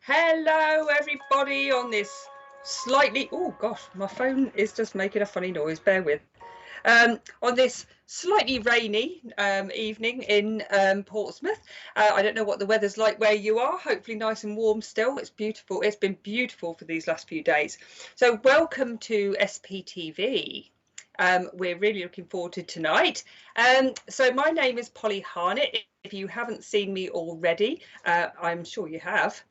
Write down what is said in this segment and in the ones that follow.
Hello everybody on this slightly, oh gosh, my phone is just making a funny noise, bear with. On this slightly rainy evening in Portsmouth. I don't know what the weather's like where you are, hopefully nice and warm still. It's beautiful, it's been beautiful for these last few days. So welcome to SPTV. We're really looking forward to tonight. So my name is Polly Harnett. If you haven't seen me already, I'm sure you have.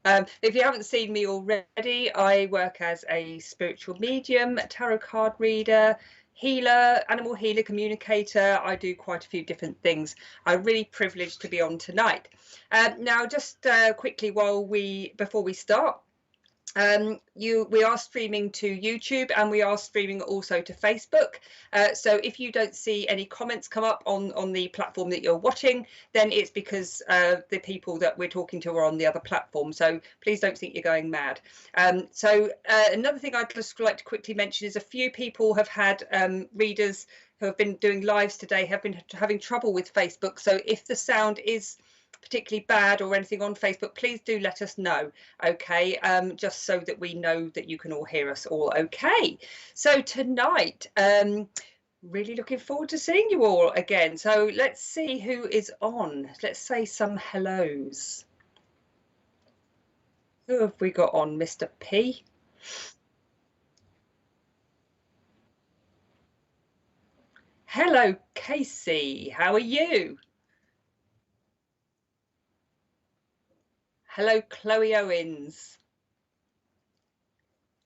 If you haven't seen me already, I work as a spiritual medium, tarot card reader, healer, animal healer, communicator. I do quite a few different things. I'm really privileged to be on tonight. Now, just quickly before we start, we are streaming to YouTube and we are streaming also to Facebook. So if you don't see any comments come up on the platform that you're watching, then it's because the people that we're talking to are on the other platform. So please don't think you're going mad. Another thing I'd just like to quickly mention is a few people have had readers who have been doing lives today have been having trouble with Facebook. So if the sound is particularly bad or anything on Facebook, please do let us know, okay, just so that we know that you can all hear us all okay. So tonight, really looking forward to seeing you all again. So let's see who is on. Let's say some hellos. Who have we got on? Mr. P. Hello, Casey. How are you? Hello, Chloe Owens.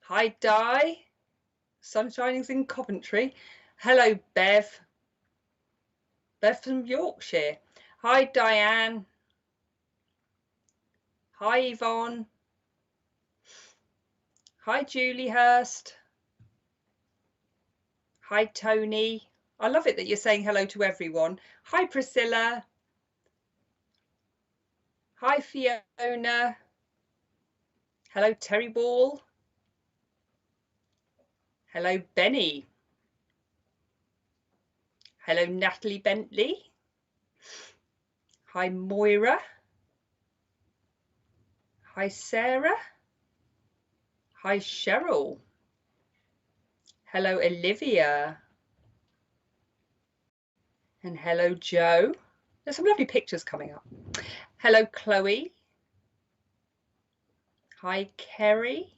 Hi, Di. Sunshining's in Coventry. Hello, Bev. Bev from Yorkshire. Hi, Diane. Hi, Yvonne. Hi, Julie Hurst. Hi, Tony. I love it that you're saying hello to everyone. Hi, Priscilla. Hi, Fiona. Hello, Terry Ball. Hello, Benny. Hello, Natalie Bentley. Hi, Moira. Hi, Sarah. Hi, Cheryl. Hello, Olivia. And hello, Joe. There's some lovely pictures coming up. Hello, Chloe. Hi, Kerry.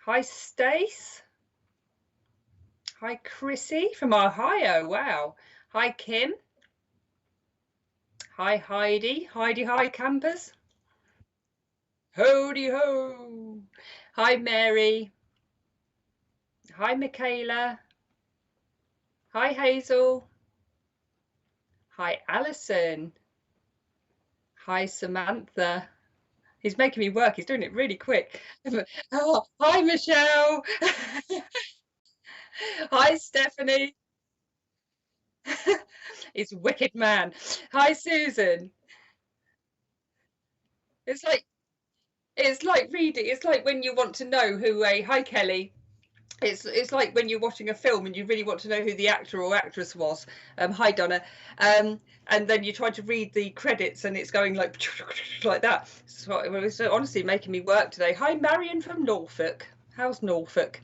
Hi, Stace. Hi, Chrissy from Ohio. Wow. Hi, Kim. Hi, Heidi. Heidi, hi, campers. Hody ho. Hi, Mary. Hi, Michaela. Hi, Hazel. Hi, Alison. Hi, Samantha. He's making me work. He's doing it really quick. Oh, hi, Michelle. Hi, Stephanie. It's wicked man. Hi, Susan. It's like reading. It's like when you want to know who a hi Kelly. It's like when you're watching a film and you really want to know who the actor or actress was. Hi Donna. And then you try to read the credits and it's going like like that. So it's honestly making me work today. Hi Marion from Norfolk. How's Norfolk?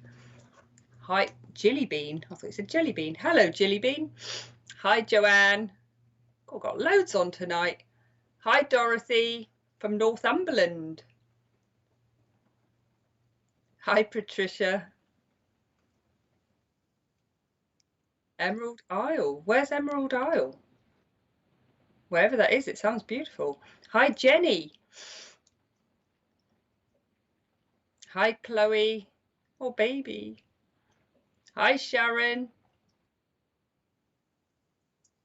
Hi Jillybean. I thought it said Jellybean. Hello Jillybean. Hi Joanne. Oh, got loads on tonight. Hi Dorothy from Northumberland. Hi Patricia. Emerald Isle. Where's Emerald Isle? Wherever that is, it sounds beautiful. Hi, Jenny. Hi, Chloe. Oh, baby. Hi, Sharon.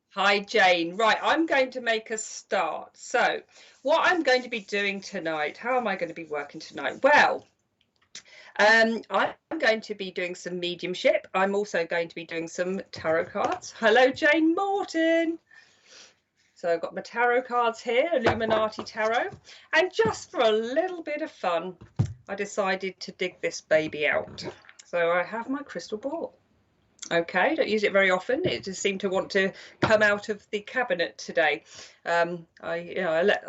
Hi, Jane. Right, I'm going to make a start. So, what I'm going to be doing tonight, how am I going to be working tonight? Well, I'm going to be doing some mediumship. I'm also going to be doing some tarot cards. Hello, Jane Morton. So I've got my tarot cards here, Illuminati Tarot. And just for a little bit of fun, I decided to dig this baby out. So I have my crystal ball. Okay, don't use it very often. It just seemed to want to come out of the cabinet today. I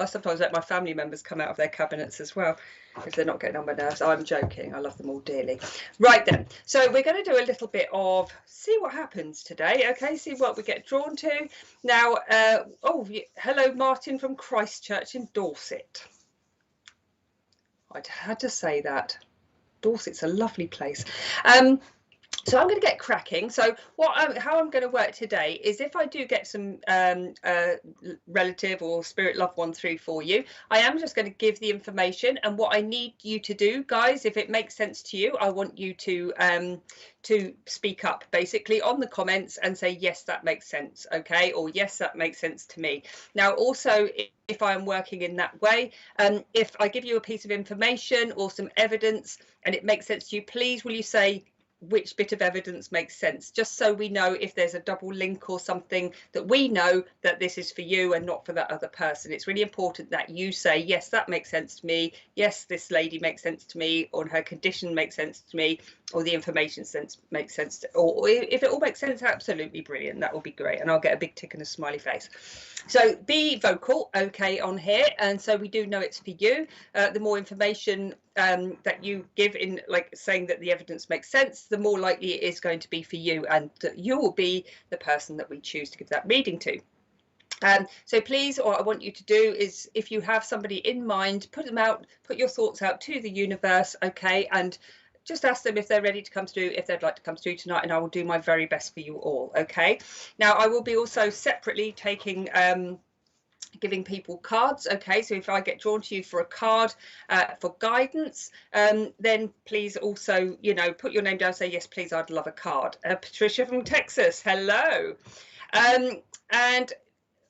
sometimes let my family members come out of their cabinets as well if they're not getting on my nerves. I'm joking. I love them all dearly. Right then, so we're going to do a little bit of see what happens today. Okay, see what we get drawn to. Now, hello, Martin from Christchurch in Dorset. I had to say that. Dorset's a lovely place. So I'm going to get cracking. So how I'm going to work today is if I do get some relative or spirit loved one through for you, I am just going to give the information, and what I need you to do, guys, if it makes sense to you, I want you to speak up basically on the comments and say, yes, that makes sense. Okay. Or yes, that makes sense to me. Now, also, if I'm working in that way, if I give you a piece of information or some evidence and it makes sense to you, please will you say which bit of evidence makes sense, just so we know if there's a double link or something, that we know that this is for you and not for that other person. It's really important that you say, yes, that makes sense to me, yes, this lady makes sense to me, or her condition makes sense to me, or the information makes sense to, or if it all makes sense, absolutely brilliant, that will be great, and I'll get a big tick and a smiley face. So be vocal, okay, on here, and so we do know it's for you. The more information that you give in, like saying that the evidence makes sense, the more likely it is going to be for you, and that you will be the person that we choose to give that reading to. So please, what I want you to do is, if you have somebody in mind, put them out, put your thoughts out to the universe, okay, and just ask them if they're ready to come through, if they'd like to come through tonight, and I will do my very best for you all. Okay, now I will be also separately taking giving people cards. Okay, so if I get drawn to you for a card for guidance, then please also, you know, put your name down, say yes please, I'd love a card. Patricia from Texas, hello. And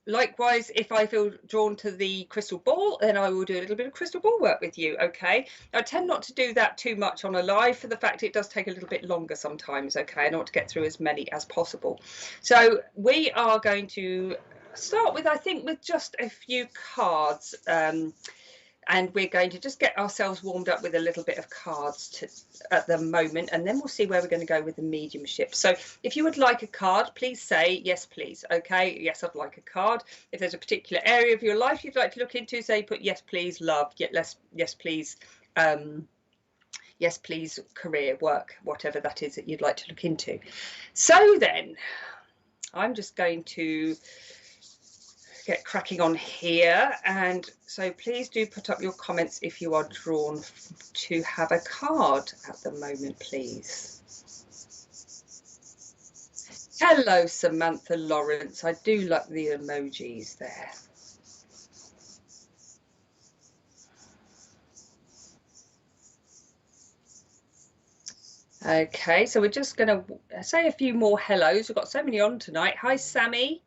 likewise, if I feel drawn to the crystal ball, then I will do a little bit of crystal ball work with you. Okay, I tend not to do that too much on a live, for the fact it does take a little bit longer sometimes. Okay, I want to get through as many as possible. So we are going to start with, I think, with just a few cards, and we're going to just get ourselves warmed up with a little bit of cards at the moment, and then we'll see where we're going to go with the mediumship. So if you would like a card, please say yes please. Okay, yes, I'd like a card. If there's a particular area of your life you'd like to look into, say put yes please love, yes please, yes please career, work, whatever that is that you'd like to look into. So then I'm just going to get cracking on here, and so please do put up your comments if you are drawn to have a card at the moment, please. Hello, Samantha Lawrence. I do like the emojis there. Okay, so we're just going to say a few more hellos. We've got so many on tonight. Hi, Sammy.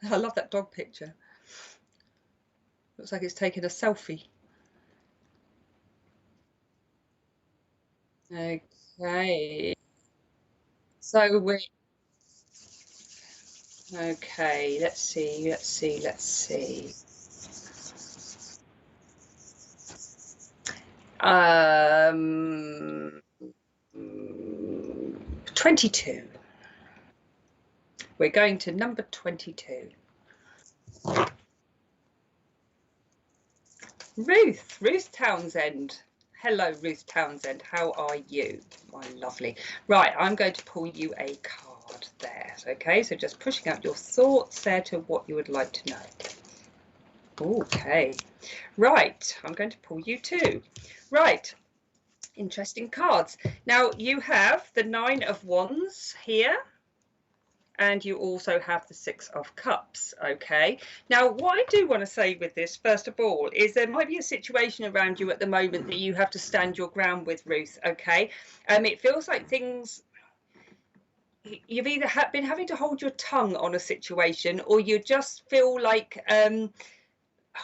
I love that dog picture. Looks like it's taking a selfie. Okay. So we're okay. Let's see. 22. We're going to number 22. Ruth Townsend. Hello, Ruth Townsend. How are you? My lovely. Right, I'm going to pull you a card there. Okay, so just pushing out your thoughts there to what you would like to know. Okay, right, I'm going to pull you two. Right, interesting cards. Now you have the 9 of Wands here, and you also have the 6 of Cups. Okay, now what I do want to say with this, first of all, is there might be a situation around you at the moment that you have to stand your ground with, Ruth. Okay, it feels like things, you've either been having to hold your tongue on a situation, or you just feel like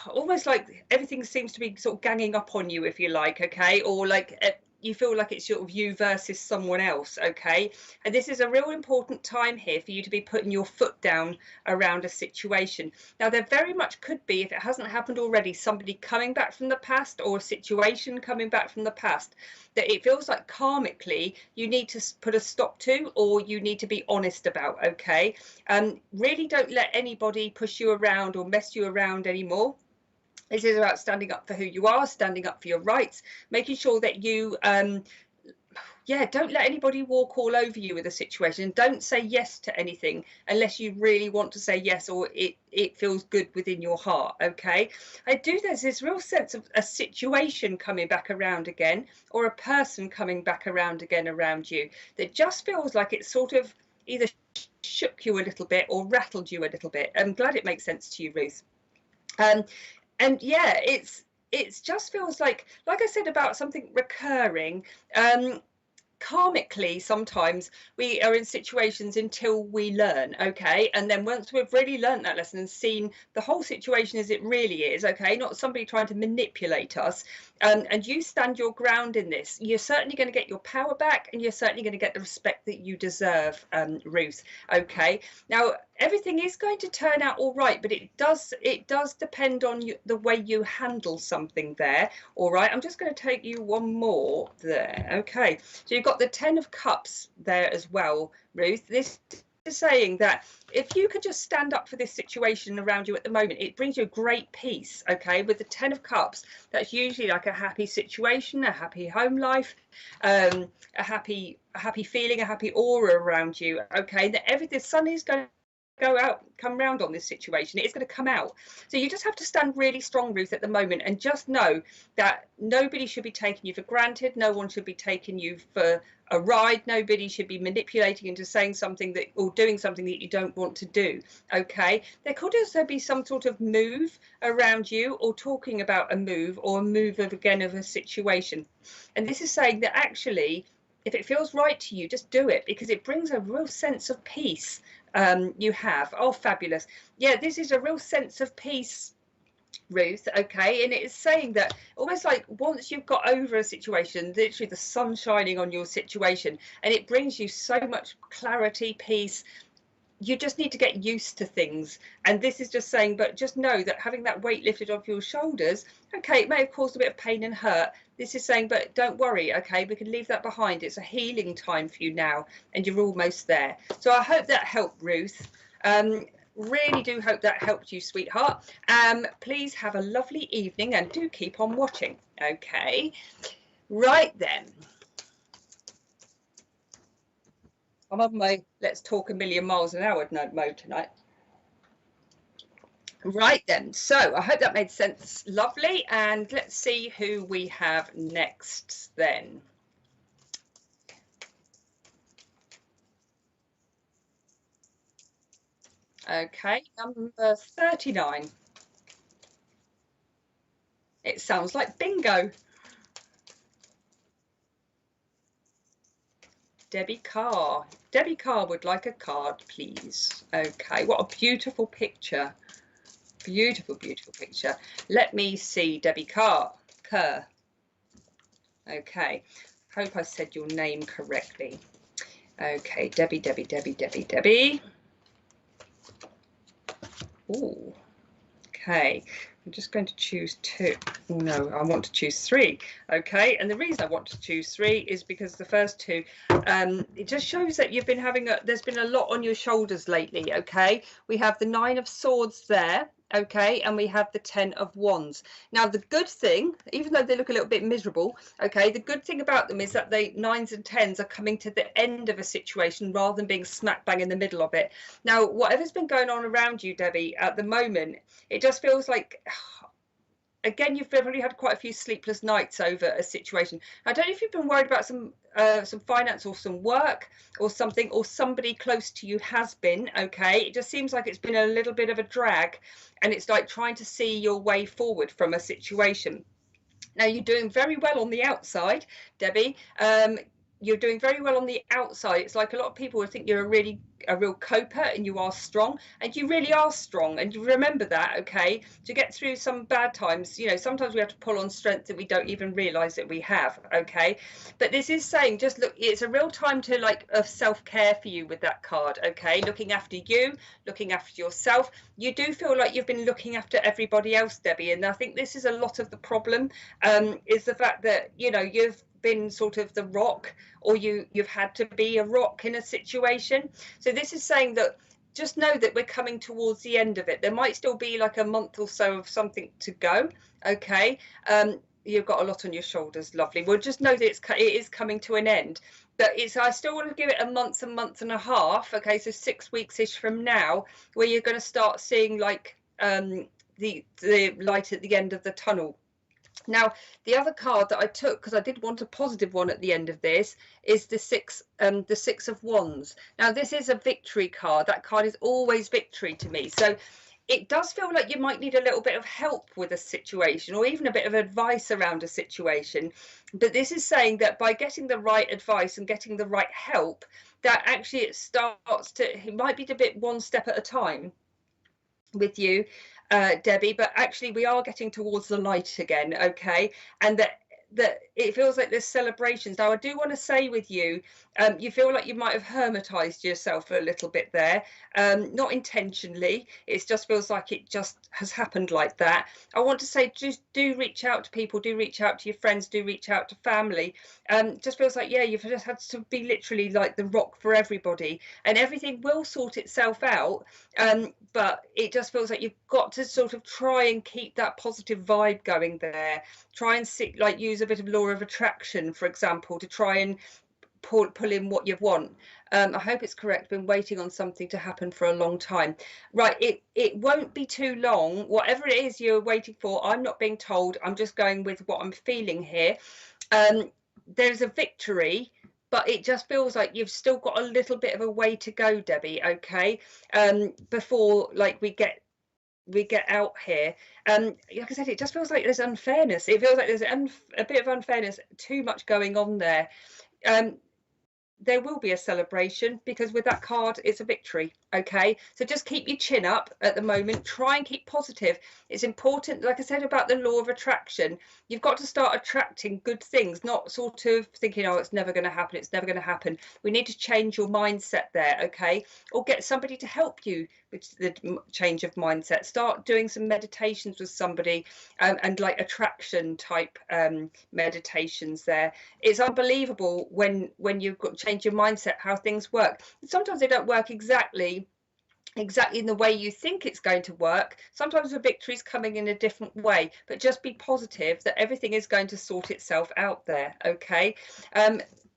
almost like everything seems to be sort of ganging up on you, if you like. Okay, or like you feel like it's sort of you versus someone else, okay? And this is a real important time here for you to be putting your foot down around a situation. Now, there very much could be, if it hasn't happened already, somebody coming back from the past or a situation coming back from the past that it feels like karmically you need to put a stop to, or you need to be honest about, okay? Really don't let anybody push you around or mess you around anymore. This is about standing up for who you are, standing up for your rights, making sure that you yeah, don't let anybody walk all over you with a situation. Don't say yes to anything unless you really want to say yes, or it feels good within your heart, okay? There's this real sense of a situation coming back around again, or a person coming back around again around you that just feels like it sort of either shook you a little bit or rattled you a little bit. I'm glad it makes sense to you, Ruth. And yeah, it's just feels like I said about something recurring. Karmically, sometimes we are in situations until we learn, okay? And then once we've really learned that lesson and seen the whole situation as it really is, okay, not somebody trying to manipulate us, and you stand your ground in this, you're certainly going to get your power back, and you're certainly going to get the respect that you deserve, Ruth, okay? Now, everything is going to turn out all right, but it does depend on the way you handle something there. All right, I'm just going to take you one more there. Okay, so you've got the 10 of Cups there as well, Ruth. This is saying that if you could just stand up for this situation around you at the moment, it brings you a great peace. Okay, with the 10 of Cups, that's usually like a happy situation, a happy home life, a happy feeling, a happy aura around you. Okay, that everything, the sun is going come round on this situation. It's going to come out. So you just have to stand really strong, Ruth, at the moment, and just know that nobody should be taking you for granted. No one should be taking you for a ride. Nobody should be manipulating into saying something that, or doing something that you don't want to do. Okay, there could also be some sort of move around you, or talking about a move, or a move of a situation. And this is saying that actually, if it feels right to you, just do it, because it brings a real sense of peace. You have. Oh, fabulous. Yeah, this is a real sense of peace, Ruth, okay? And it's saying that almost like once you've got over a situation, literally the sun shining on your situation, and it brings you so much clarity, peace. You just need to get used to things. And this is just saying, but just know that having that weight lifted off your shoulders, okay, it may have caused a bit of pain and hurt. This is saying, but don't worry, okay, we can leave that behind. It's a healing time for you now, and you're almost there. So I hope that helped, Ruth. Really do hope that helped you, sweetheart. Please have a lovely evening, and do keep on watching. Okay, right then. I'm on my let's talk a million miles an hour mode tonight. Right then, so I hope that made sense. Lovely. And let's see who we have next then. Okay, number 39. It sounds like bingo. Debbie Carr. Debbie Carr would like a card, please. Okay, what a beautiful picture. Beautiful, beautiful picture. Let me see, Debbie Carr. Kerr. Okay, hope I said your name correctly. Okay, Debbie, Debbie, Debbie, Debbie, Debbie. Ooh, okay. I'm just going to choose 2. No, I want to choose 3. Okay, and the reason I want to choose 3 is because the first 2, it just shows that you've been having there's been a lot on your shoulders lately. Okay, we have the 9 of Swords there. Okay, and we have the 10 of Wands. Now, the good thing, even though they look a little bit miserable, okay, the good thing about them is that the 9s and 10s are coming to the end of a situation rather than being smack bang in the middle of it. Now, whatever's been going on around you, Debbie, at the moment, it just feels like, again, you've probably had quite a few sleepless nights over a situation. I don't know if you've been worried about some finance or some work or something, or somebody close to you has been. Okay, it just seems like it's been a little bit of a drag, and it's like trying to see your way forward from a situation. Now, you're doing very well on the outside, Debbie. You're doing very well on the outside. It's like a lot of people would think you're a really a real coper, and you are strong, and you really are strong, and you remember that, okay, to get through some bad times. You know, sometimes we have to pull on strength that we don't even realize that we have, okay. But this is saying, just look, it's a real time to like of self-care for you with that card, okay, looking after you, looking after yourself. You do feel like you've been looking after everybody else, Debbie, and I think this is a lot of the problem, is the fact that, you know, you've been sort of the rock, or you've had to be a rock in a situation. So this is saying that just know that we're coming towards the end of it. There might still be like a month or so of something to go, okay. You've got a lot on your shoulders, lovely. Well, just know that it is coming to an end. But I still want to give it a month and a half, okay, so 6 weeks ish from now, where you're going to start seeing like the light at the end of the tunnel. Now, the other card that I took, because I did want a positive one at the end of this, is the Six of Wands. Now, this is a victory card. That card is always victory to me. So it does feel like you might need a little bit of help with a situation, or even a bit of advice around a situation. But this is saying that by getting the right advice and getting the right help, that actually it might be a bit one step at a time with you, Debbie, but actually we are getting towards the light again, okay, and that it feels like there's celebrations. Now, I do want to say with you, you feel like you might have hermetized yourself a little bit there, not intentionally. It just feels like it just has happened like that. I want to say, just do reach out to people, do reach out to your friends, do reach out to family. Just feels like, yeah, you've just had to be literally like the rock for everybody, and everything will sort itself out. But it just feels like you've got to sort of try and keep that positive vibe going there. Try and use a bit of law of attraction, for example, to try and pull in what you want. I hope it's correct. Been waiting on something to happen for a long time. Right, it won't be too long. Whatever it is you're waiting for, I'm not being told. I'm just going with what I'm feeling here. There's a victory, but it just feels like you've still got a little bit of a way to go, Debbie, okay, before like we get out here. Like I said, it just feels like there's unfairness. It feels like there's a bit of unfairness, too much going on there. There will be a celebration, because with that card it's a victory, okay. So just keep your chin up at the moment. Try and keep positive. It's important, like I said about the law of attraction, you've got to start attracting good things, not sort of thinking, oh, it's never going to happen, it's never going to happen. We need to change your mindset there, okay, or get somebody to help you with the change of mindset. Start doing some meditations with somebody, and like attraction type meditations there. It's unbelievable when you've got to change your mindset, how things work. Sometimes they don't work exactly in the way you think it's going to work. Sometimes the victory's coming in a different way, but just be positive that everything is going to sort itself out there, okay.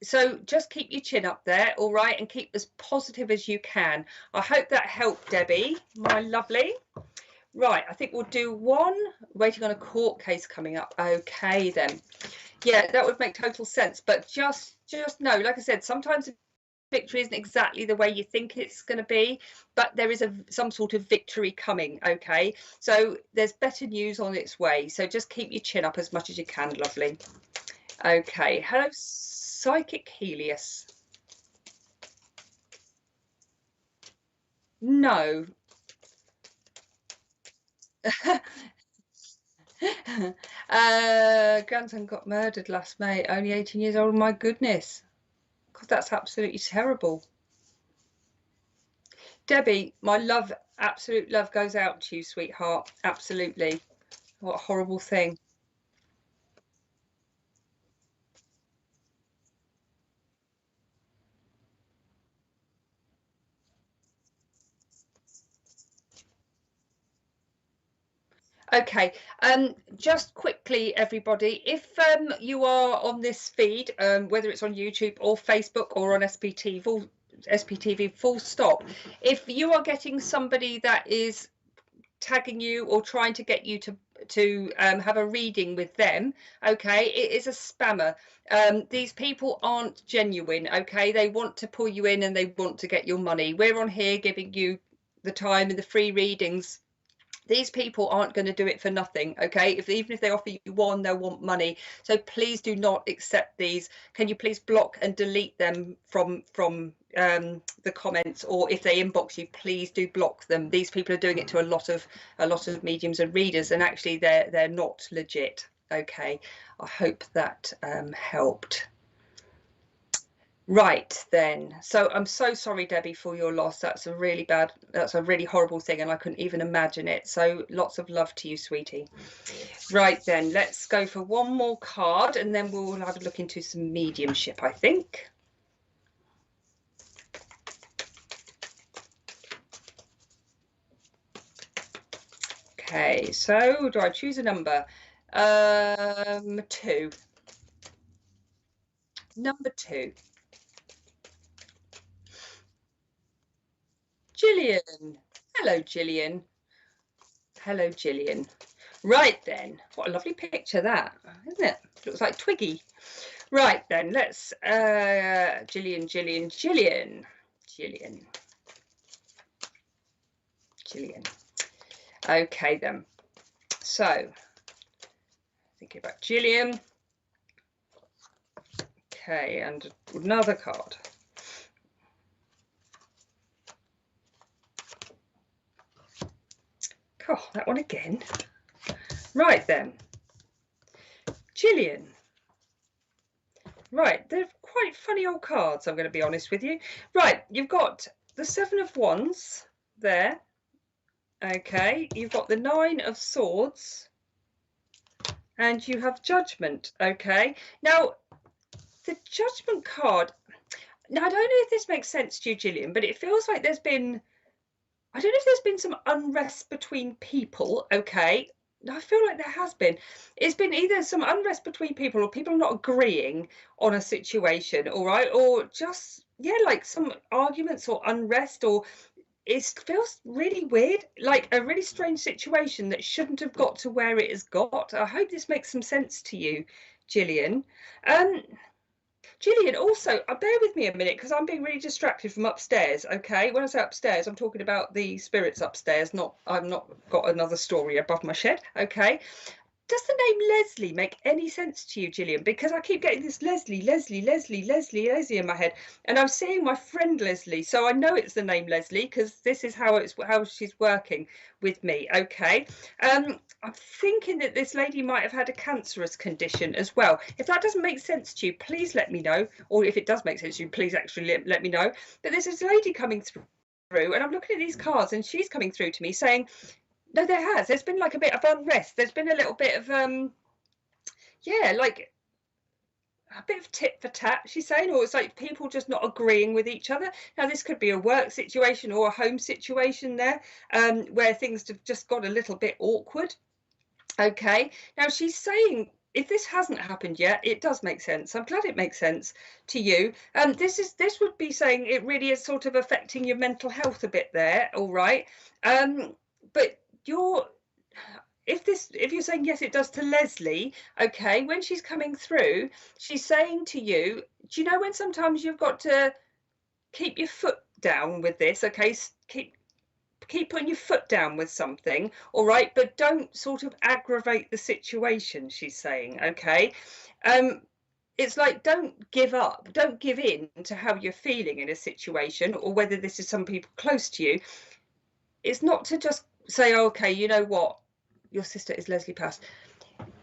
So just keep your chin up there, all right, and keep as positive as you can. I hope that helped, Debbie, my lovely. Right, I think we'll do one. Waiting on a court case coming up. Okay then. Yeah, that would make total sense. But just know, like I said, sometimes victory isn't exactly the way you think it's going to be, but there is some sort of victory coming, okay. So there's better news on its way. So just keep your chin up as much as you can, lovely. Okay, hello, Psychic Helios. No. Grandson got murdered last May, only 18 years old. My goodness, because that's absolutely terrible. Debbie, my love, absolute love goes out to you, sweetheart. Absolutely. What a horrible thing. Okay, just quickly, everybody, if you are on this feed, whether it's on YouTube or Facebook or on SPTV full stop, if you are getting somebody that is tagging you or trying to get you to have a reading with them, okay, it is a spammer. These people aren't genuine, okay. They want to pull you in and they want to get your money. We're on here giving you the time and the free readings These people aren't going to do it for nothing, okay? Even if they offer you one, they'll want money. So please do not accept these. Can you please block and delete them from the comments, or if they inbox you, please do block them. These people are doing it to a lot of mediums and readers, and actually they're not legit. Okay, I hope that helped. Right then, so I'm so sorry, Debbie, for your loss. That's a really horrible thing, and I couldn't even imagine it. So lots of love to you, sweetie. Right then, let's go for one more card, and then we'll have a look into some mediumship, I think. Okay, so do I choose a number? 2. Number 2. Gillian. Hello, Gillian. Hello, Gillian. Right then, what a lovely picture that, isn't it? Looks like Twiggy. Right then, let's Gillian. Okay then. So thinking about Gillian. Okay, and another card. Oh, that one again. Right then, Gillian. Right, they're quite funny old cards, I'm going to be honest with you. Right, you've got the 7 of Wands there. Okay, you've got the 9 of Swords. And you have Judgment. Okay, now the Judgment card. Now, I don't know if this makes sense to you, Gillian, but it feels like there's been, I don't know if there's been some unrest between people, okay? I feel like there has been. It's been either some unrest between people, or people not agreeing on a situation, all right? Or just, yeah, like some arguments or unrest, or it feels really weird, like a really strange situation that shouldn't have got to where it has got. I hope this makes some sense to you, Gillian. Gillian, also, bear with me a minute, because I'm being really distracted from upstairs, okay? When I say upstairs, I'm talking about the spirits upstairs, I've not got another story above my shed, okay? Does the name Leslie make any sense to you, Gillian? Because I keep getting this Leslie in my head, and I'm seeing my friend Leslie, so I know it's the name Leslie, because this is how she's working with me, okay? I'm thinking that this lady might have had a cancerous condition as well. If that doesn't make sense to you, please let me know, or if it does make sense to you, please actually let me know. But there's this lady coming through, and I'm looking at these cards, and she's coming through to me saying, no, there's been like a bit of unrest. There's been a little bit of yeah, like a bit of tit for tat, she's saying, or it's like people just not agreeing with each other. Now, this could be a work situation or a home situation there, where things have just got a little bit awkward. Okay, now she's saying, if this hasn't happened yet, it does make sense. I'm glad it makes sense to you. This would be saying it really is sort of affecting your mental health a bit there, all right? But if you're saying yes, it does to Leslie, okay, when she's coming through, she's saying to you, do you know when sometimes you've got to keep your foot down with this, okay? Keep putting your foot down with something, all right, but don't sort of aggravate the situation, she's saying, okay? It's like, don't give up, don't give in to how you're feeling in a situation, or whether this is some people close to you. It's not to just say, oh, okay, you know what, your sister is Leslie Pass.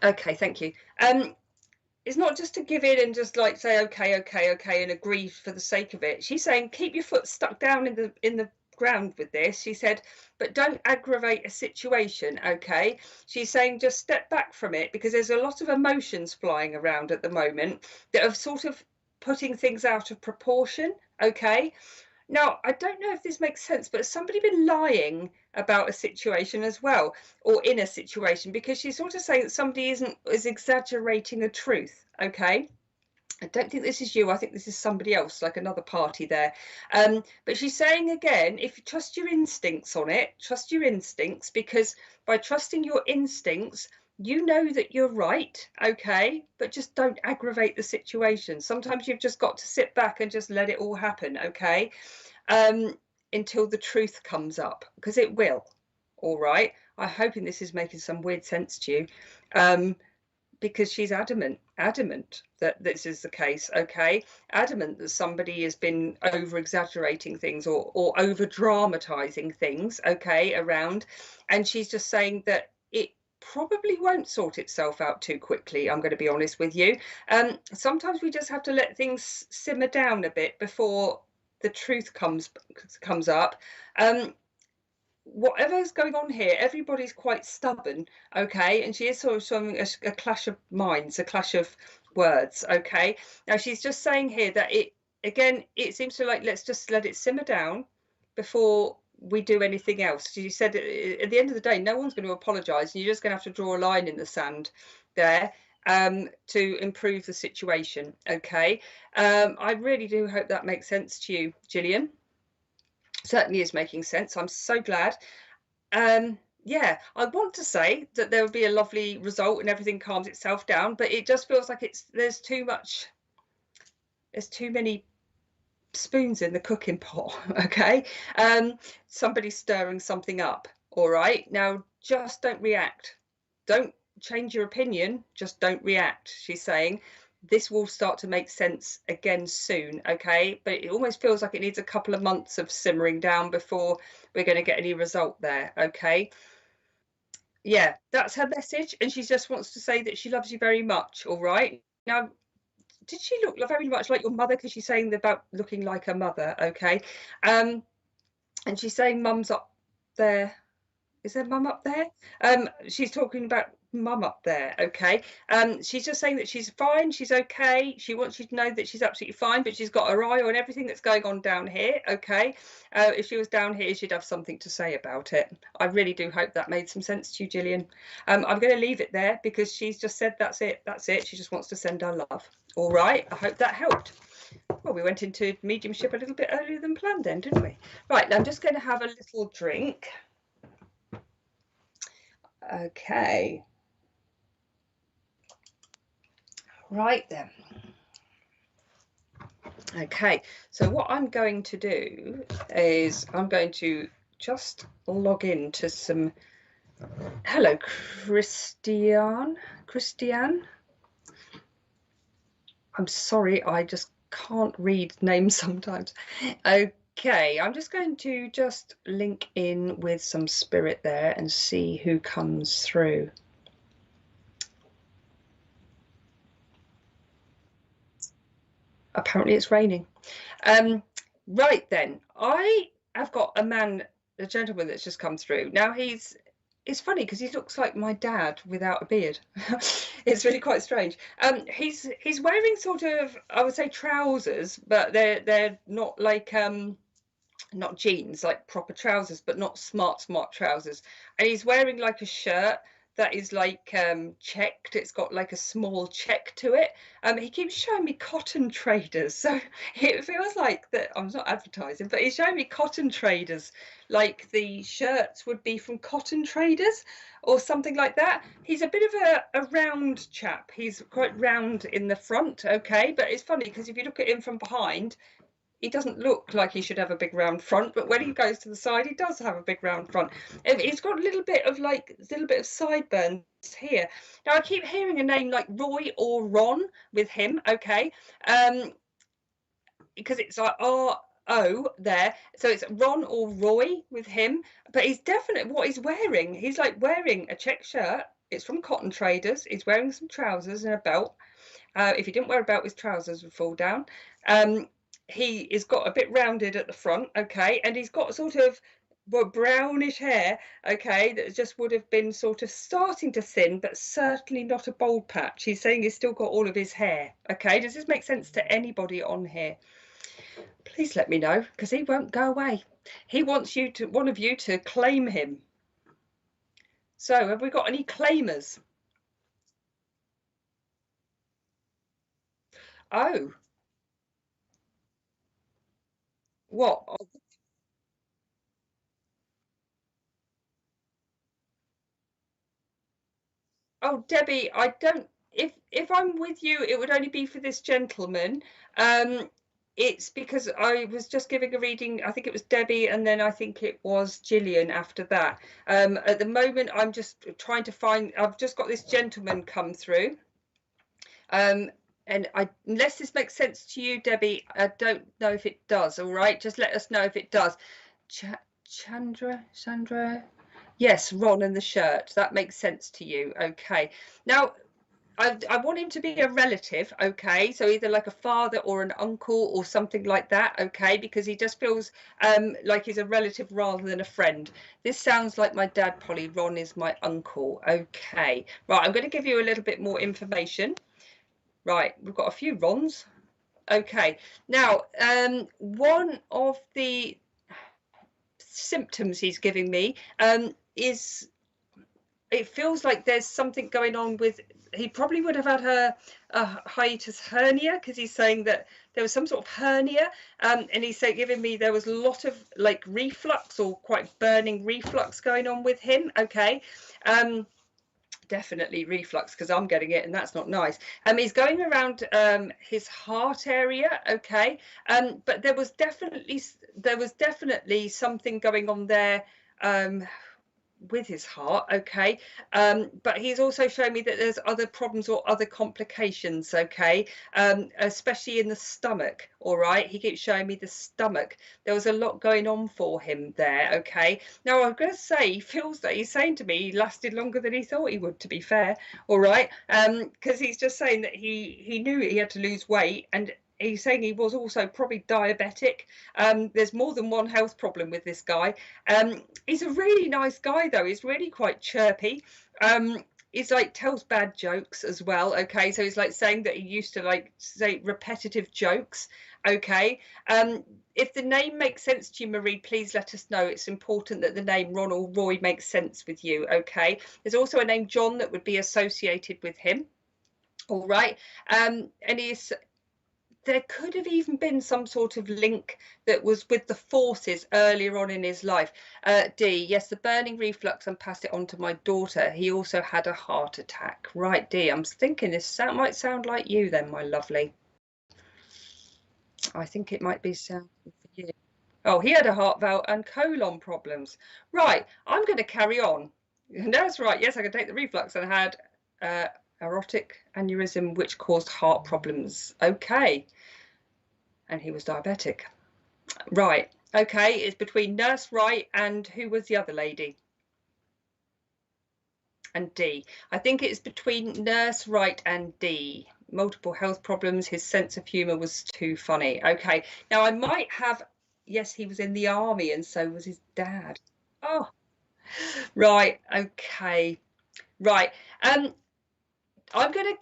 Okay, thank you. It's not just to give in and just like say okay and agree for the sake of it. She's saying keep your foot stuck down in the ground with this. She said, but don't aggravate a situation, okay? She's saying just step back from it, because there's a lot of emotions flying around at the moment that are sort of putting things out of proportion, okay? Now, I don't know if this makes sense, but has somebody been lying about a situation as well, or in a situation? Because she's sort of saying that somebody is exaggerating a truth, okay? I don't think this is you. I think this is somebody else, like another party there. But she's saying again, if you trust your instincts on it, trust your instincts, because by trusting your instincts, you know that you're right, okay, but just don't aggravate the situation. Sometimes you've just got to sit back and just let it all happen, okay, until the truth comes up, because it will, all right? I'm hoping this is making some weird sense to you, because she's adamant that this is the case, okay? Adamant that somebody has been over exaggerating things or over dramatizing things, okay, around, and she's just saying that it probably won't sort itself out too quickly. I'm going to be honest with you. Sometimes we just have to let things simmer down a bit before the truth comes up. Whatever's going on here, everybody's quite stubborn, okay? And she is sort of showing a clash of minds, a clash of words, okay? Now she's just saying here that it seems to like, let's just let it simmer down before we do anything else. She said at the end of the day, no one's going to apologize, and you're just going to have to draw a line in the sand there to improve the situation, okay? I really do hope that makes sense to you, Gillian. Certainly is making sense. I'm so glad. Yeah, I want to say that there will be a lovely result and everything calms itself down, but it just feels like there's too many spoons in the cooking pot. Okay, somebody's stirring something up. All right, now just don't react. Don't change your opinion, just don't react, she's saying. This will start to make sense again soon, okay? But it almost feels like it needs a couple of months of simmering down before we're going to get any result there, okay? Yeah, that's her message, and she just wants to say that she loves you very much, all right? Now, did she look very much like your mother? Because she's saying about looking like her mother, okay? And she's saying mum's up there. Is there mum up there? She's talking about mum up there, okay? She's just saying that she's fine, she's okay. She wants you to know that she's absolutely fine, but she's got her eye on everything that's going on down here, okay? If she was down here, she'd have something to say about it. I really do hope that made some sense to you, Gillian. I'm going to leave it there because she's just said that's it. She just wants to send her love. All right, I hope that helped. Well, we went into mediumship a little bit earlier than planned then, didn't we? Right, now I'm just going to have a little drink. Okay. Right then. Okay, so what I'm going to do is I'm going to just log into some. Hello, Christian. I'm sorry, I just can't read names sometimes. Okay, I'm just going to just link in with some spirit there and see who comes through. Apparently it's raining. Right then, I have got a gentleman that's just come through. Now it's funny because he looks like my dad without a beard. It's really quite strange. He's wearing sort of, I would say, trousers, but they're not like not jeans, like proper trousers, but not smart trousers. And he's wearing like a shirt that is like checked. It's got like a small check to it. He keeps showing me Cotton Traders, so it feels like that. I'm not advertising, but he's showing me Cotton Traders, like the shirts would be from Cotton Traders or something like that. He's a bit of a round chap. He's quite round in the front, okay, but it's funny because if you look at him from behind, he doesn't look like he should have a big round front, but when he goes to the side, he does have a big round front. And he's got a little bit of sideburns here. Now I keep hearing a name like Roy or Ron with him, okay? Because it's like R-O there, so it's Ron or Roy with him. But he's definitely what he's wearing. He's like wearing a check shirt. It's from Cotton Traders. He's wearing some trousers and a belt. If he didn't wear a belt, his trousers would fall down. He is got a bit rounded at the front, okay, and he's got sort of brownish hair, okay, that just would have been sort of starting to thin, but certainly not a bald patch. He's saying he's still got all of his hair, okay. Does this make sense to anybody on here? Please let me know, because he won't go away. He wants one of you to claim him. So have we got any claimers? Oh, what? Oh, Debbie, I don't. If I'm with you, it would only be for this gentleman. it's because I was just giving a reading. I think it was Debbie, and then I think it was Gillian after that. At the moment, I'm just trying to find. I've just got this gentleman come through. And unless this makes sense to you, Debbie, I don't know if it does. All right, just let us know if it does. Sandra, yes, Ron and the shirt. That makes sense to you. Okay. Now, I want him to be a relative, okay, so either like a father or an uncle or something like that, okay, because he just feels like he's a relative rather than a friend. This sounds like my dad, Polly. Ron is my uncle. Okay, right, I'm going to give you a little bit more information. Right, we've got a few Rons. Okay, now one of the symptoms he's giving me is, it feels like there's something going on with, he probably would have had a hiatus hernia, because he's saying that there was some sort of hernia, and he's saying, giving me there was a lot of like reflux or quite burning reflux going on with him. Okay, definitely reflux, because I'm getting it and that's not nice. He's going around his heart area. Okay, but there was definitely something going on there with his heart. Okay, but he's also shown me that there's other problems or other complications. Okay, especially in the stomach. All right, he keeps showing me the stomach. There was a lot going on for him there. Okay, now I'm going to say he feels that he's saying to me he lasted longer than he thought he would, to be fair. All right, because he's just saying that he knew he had to lose weight, and he's saying he was also probably diabetic. There's more than one health problem with this guy. He's a really nice guy though. He's really quite chirpy. He's like tells bad jokes as well. Okay, so he's like saying that he used to like say repetitive jokes. Okay, if the name makes sense to you, Marie, please let us know. It's important that the name Ron or Roy makes sense with you. Okay, there's also a name John that would be associated with him. All right, and he's, there could have even been some sort of link that was with the forces earlier on in his life. D, yes, the burning reflux, and passed it on to my daughter. He also had a heart attack. Right, D, I'm thinking this might sound like you then, my lovely. I think it might be sounding for you. Oh, he had a heart valve and colon problems. Right, I'm going to carry on. That's right, yes, I can take the reflux, and I had aortic aneurysm which caused heart problems. Okay, and he was diabetic. Right, okay, it's between Nurse Wright and who was the other lady? And D. I think it's between Nurse Wright and D. Multiple health problems, his sense of humour was too funny. Okay, now I might have, yes, he was in the army and so was his dad. Oh, right, okay, right. I'm gonna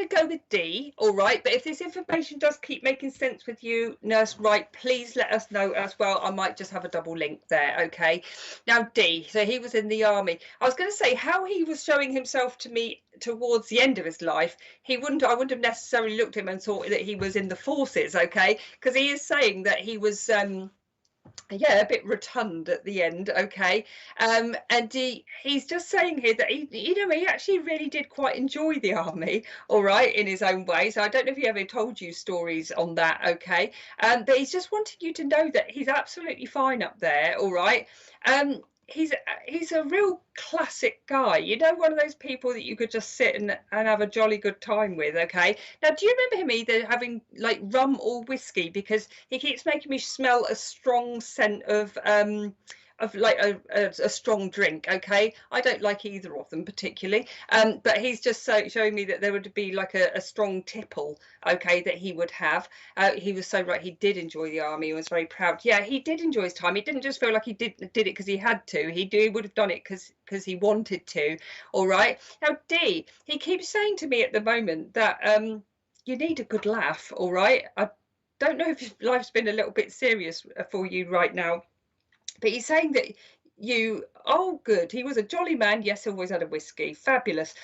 go with D, all right. But if this information does keep making sense with you, Nurse Wright, please let us know as well. I might just have a double link there. Okay. Now D, so he was in the army. I was going to say how he was showing himself to me towards the end of his life. I wouldn't have necessarily looked at him and thought that he was in the forces. Okay, because he is saying that he was yeah, a bit rotund at the end. Okay, and he's just saying here that he actually really did quite enjoy the army, all right, in his own way. So I don't know if he ever told you stories on that. Okay, but he's just wanting you to know that he's absolutely fine up there, all right. He's a real classic guy, you know, one of those people that you could just sit and have a jolly good time with. Okay, now do you remember him either having like rum or whiskey, because he keeps making me smell a strong scent of like a strong drink. Okay, I don't like either of them particularly, but he's just showing me that there would be like a strong tipple, okay, that he would have. He was so right, he did enjoy the army and was very proud. Yeah, he did enjoy his time. He didn't just feel like he did it because he had to. He would have done it because he wanted to. All right, now D, he keeps saying to me at the moment that you need a good laugh. All right, I don't know if life's been a little bit serious for you right now, but he's saying that oh good, he was a jolly man. Yes, always had a whiskey. Fabulous.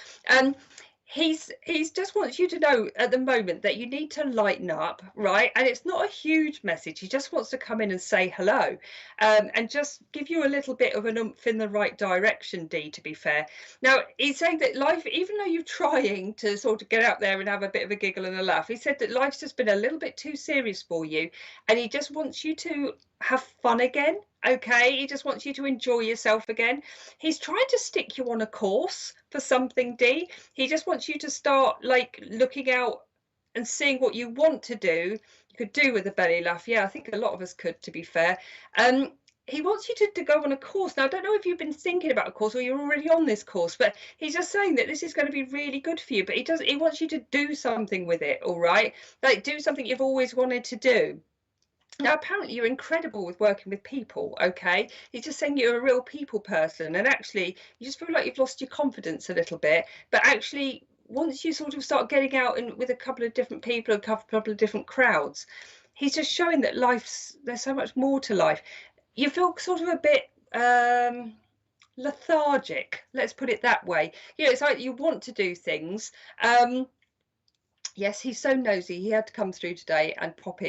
he's just wants you to know at the moment that you need to lighten up, right? And it's not a huge message. He just wants to come in and say hello, and just give you a little bit of an oomph in the right direction, Dee, to be fair. Now, he's saying that life, even though you're trying to sort of get out there and have a bit of a giggle and a laugh, he said that life's just been a little bit too serious for you, and he just wants you to have fun again. Okay, he just wants you to enjoy yourself again. He's trying to stick you on a course for something, Dee. He just wants you to start like looking out and seeing what you want to do. You could do with a belly laugh. Yeah, I think a lot of us could, to be fair. He wants you to go on a course. Now, I don't know if you've been thinking about a course or you're already on this course, but he's just saying that this is going to be really good for you. But he wants you to do something with it, all right? Like do something you've always wanted to do. Now, apparently you're incredible with working with people, okay? He's just saying you're a real people person, and actually you just feel like you've lost your confidence a little bit. But actually, once you sort of start getting out and with a couple of different people, a couple of different crowds, he's just showing that there's so much more to life. You feel sort of a bit lethargic, let's put it that way. You know, it's like you want to do things. Yes, he's so nosy. He had to come through today and pop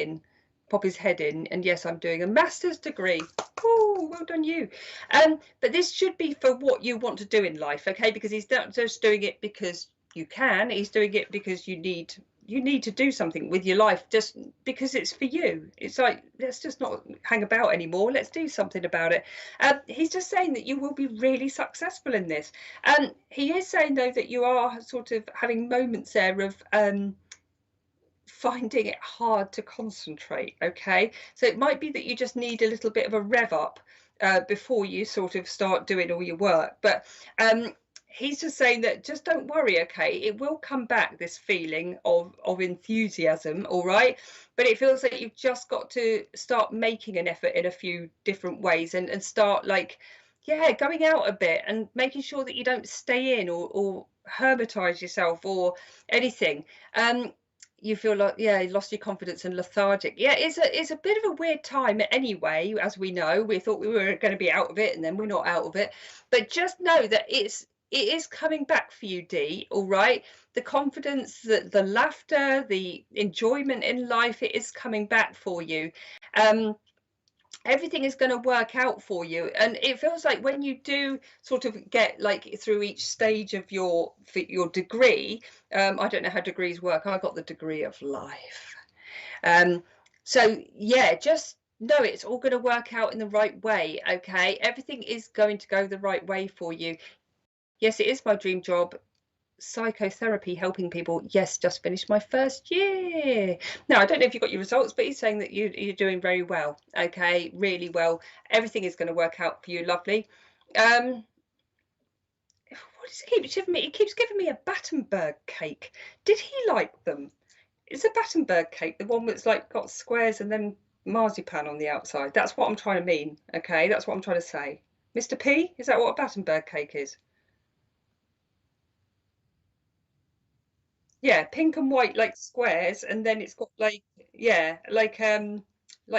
his head in, and yes, I'm doing a master's degree. Oh, well done you. But this should be for what you want to do in life, okay? Because he's not just doing it because you can, he's doing it because you need to do something with your life, just because it's for you. It's like, let's just not hang about anymore, let's do something about it. He's just saying that you will be really successful in this. He is saying though that you are sort of having moments there of finding it hard to concentrate, okay? So it might be that you just need a little bit of a rev up before you sort of start doing all your work. But he's just saying that just don't worry, okay? It will come back, this feeling of enthusiasm, all right? But it feels like you've just got to start making an effort in a few different ways and start like, yeah, going out a bit and making sure that you don't stay in or hermitize yourself or anything. You feel like, yeah, you lost your confidence and lethargic. Yeah, it's a bit of a weird time anyway. As we know, we thought we were going to be out of it, and then we're not out of it. But just know that it is coming back for you, Dee, all right? The confidence, the laughter, the enjoyment in life, it is coming back for you. Everything is going to work out for you, and it feels like when you do sort of get like through each stage of your degree, I don't know how degrees work, I got the degree of life, so yeah, just know it's all going to work out in the right way, okay? Everything is going to go the right way for you. Yes, it is my dream job, psychotherapy, helping people. Yes, just finished my first year. Now, I don't know if you got your results, but he's saying that you're doing very well, okay? Really well. Everything is going to work out for you, lovely. What does he keep giving me? He keeps giving me a Battenberg cake. Did he like them? Is a Battenberg cake the one that's like got squares and then marzipan on the outside? That's what I'm trying to mean, okay? That's what I'm trying to say. Mr. P, is that what a Battenberg cake is? Yeah, pink and white like squares, and then it's got like, yeah, like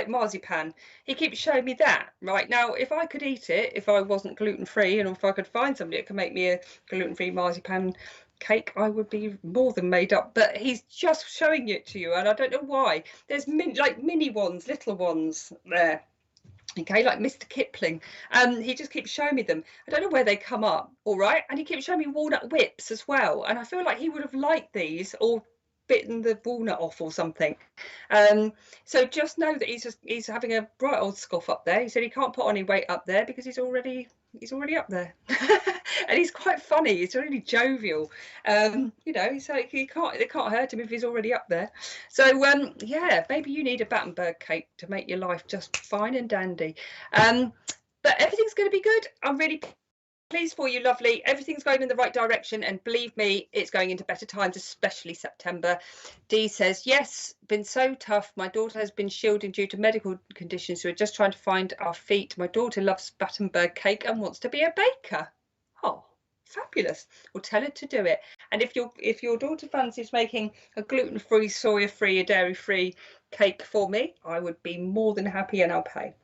marzipan. He keeps showing me that. Right now, if I could eat it, if I wasn't gluten-free, and if I could find somebody that could make me a gluten-free marzipan cake, I would be more than made up. But he's just showing it to you, and I don't know why. There's like mini ones, little ones there. Okay, like Mr. Kipling. He just keeps showing me them. I don't know where they come up, all right? And he keeps showing me walnut whips as well. And I feel like he would have liked these or bitten the walnut off or something. So just know that he's having a right old scoff up there. He said he can't put any weight up there because he's already up there. And he's quite funny. He's really jovial. You know, he's like, it can't hurt him if he's already up there. So yeah, maybe you need a Battenberg cake to make your life just fine and dandy. But everything's going to be good. I'm really pleased for you, lovely. Everything's going in the right direction, and believe me, it's going into better times, especially September. Dee says, yes, been so tough. My daughter has been shielding due to medical conditions, so we're just trying to find our feet. My daughter loves Battenberg cake and wants to be a baker. Oh, fabulous. Well, tell her to do it. And if your daughter fancies making a gluten-free, soya-free, a dairy-free cake for me, I would be more than happy, and I'll pay.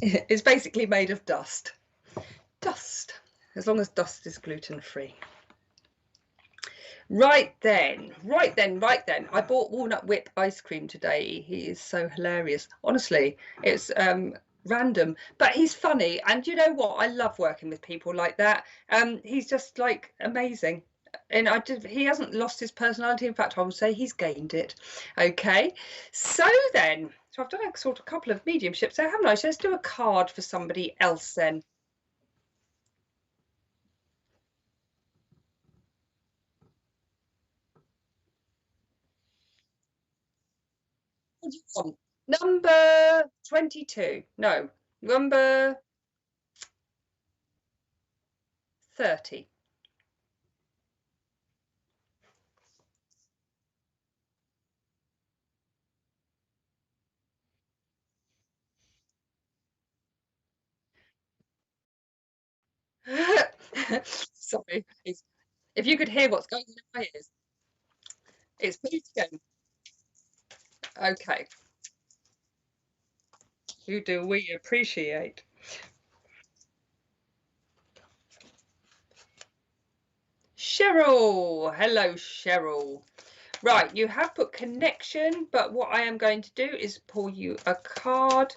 It's basically made of dust. as long as dust is gluten-free. Right then. I bought Walnut Whip ice cream today. He is so hilarious. Honestly, it's random, but he's funny. And you know what? I love working with people like that. He's just like amazing. And he hasn't lost his personality. In fact, I would say he's gained it. Okay. So I've done a sort of couple of mediumships there, haven't I? So let's do a card for somebody else then. What do you want? Number 22. No, number 30. Sorry. If you could hear what's going on in my ears, it's me again. Okay. You do we appreciate. Cheryl. Hello, Cheryl. Right, you have put connection, but what I am going to do is pull you a card.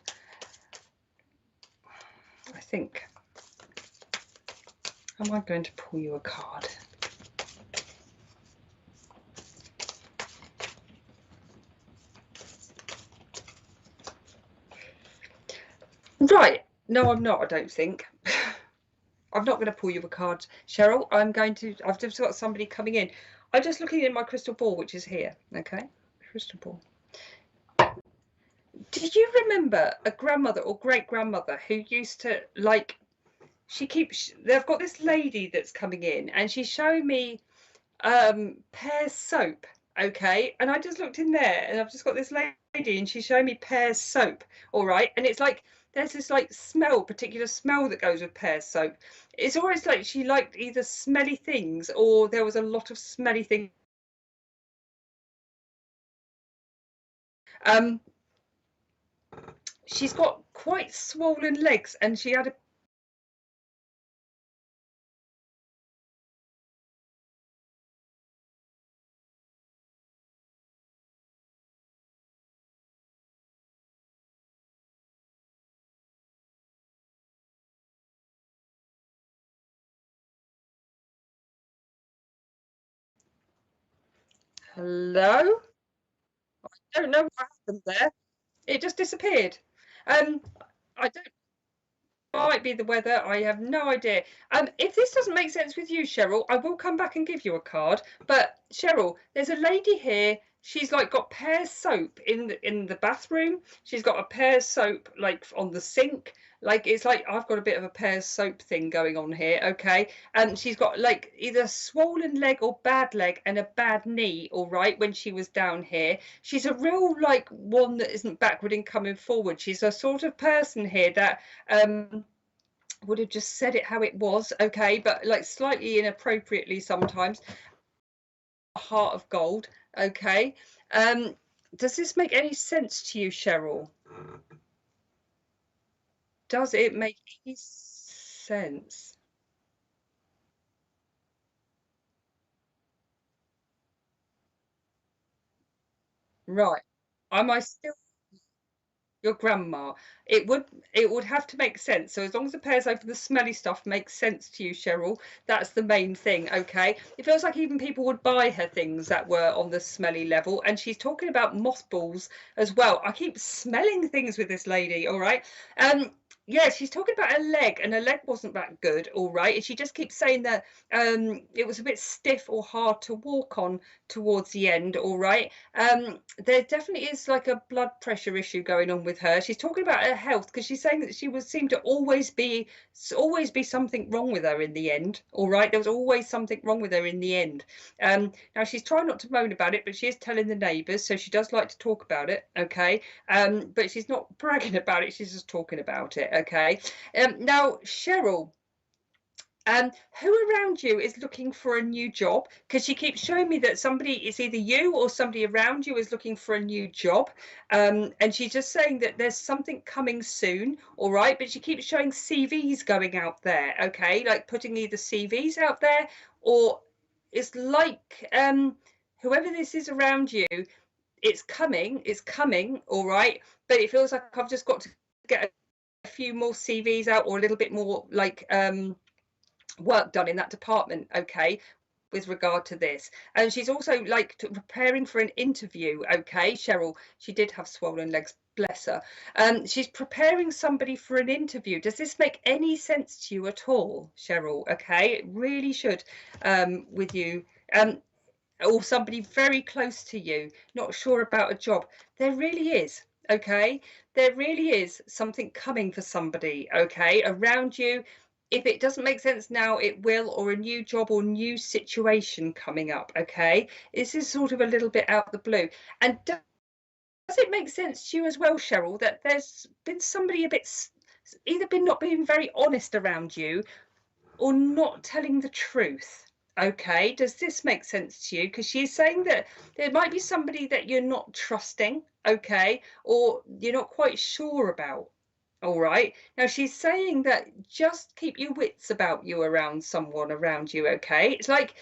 I think. Am I going to pull you a card? Right. No, I'm not, I don't think. I'm not going to pull you a card, Cheryl. I've just got somebody coming in. I'm just looking in my crystal ball, which is here. Okay. Crystal ball. Do you remember a grandmother or great grandmother who used to like, they've got this lady that's coming in and she's showing me Pear's soap. Okay. And I just looked in there and I've just got this lady and she's showing me Pear's soap. All right. And it's like, there's this like particular smell that goes with Pear's soap. It's always like she liked either smelly things or there was a lot of smelly things. She's got quite swollen legs and she had a hello. I don't know what happened there. It just disappeared. Um, I don't. Might be the weather. I have no idea. If this doesn't make sense with you, Cheryl, I will come back and give you a card. But Cheryl, there's a lady here. She's like got Pear's soap in the bathroom. She's got a Pear's soap like on the sink. Like it's like I've got a bit of a Pear's soap thing going on here. Okay, and she's got like either a swollen leg or bad leg and a bad knee. All right, when she was down here, she's a real like one that isn't backward in coming forward. She's a sort of person here that would have just said it how it was, okay, but like slightly inappropriately sometimes. A heart of gold, okay. Does this make any sense to you, Cheryl? Does it make any sense? Right. Am I still your grandma? It would have to make sense. So as long as the Pear's over the smelly stuff makes sense to you, Cheryl, that's the main thing. Okay. It feels like even people would buy her things that were on the smelly level. And she's talking about mothballs as well. I keep smelling things with this lady. All right. Yeah, she's talking about her leg, and her leg wasn't that good, all right. And she just keeps saying that it was a bit stiff or hard to walk on towards the end, all right. There definitely is like a blood pressure issue going on with her. She's talking about her health because she's saying that she would seem to always be something wrong with her in the end, all right. There was always something wrong with her in the end. Now she's trying not to moan about it, but she is telling the neighbours, so she does like to talk about it, okay. But she's not bragging about it, she's just talking about it, okay. Now Cheryl, Who around you is looking for a new job? Because she keeps showing me that somebody, it's either you or somebody around you is looking for a new job. And she's just saying that there's something coming soon, all right? But she keeps showing CVs going out there, okay? Like putting either CVs out there, or it's like whoever this is around you, it's coming, all right? But it feels like I've just got to get a few more CVs out, or a little bit more like work done in that department, okay, with regard to this. And she's also like preparing for an interview, okay, Cheryl. She did have swollen legs, bless her. She's preparing somebody for an interview. Does this make any sense to you at all, Cheryl? Okay, it really should, with you. Or somebody very close to you, not sure about a job. There really is, okay? There really is something coming for somebody, okay, around you. If it doesn't make sense now, it will, or a new job or new situation coming up, okay? This is sort of a little bit out of the blue. And does it make sense to you as well, Cheryl, that there's been somebody a bit, either been not being very honest around you, or not telling the truth? Okay, does this make sense to you? Because she's saying that there might be somebody that you're not trusting, okay, or you're not quite sure about. All right, now she's saying that just keep your wits about you around someone around you, okay? It's like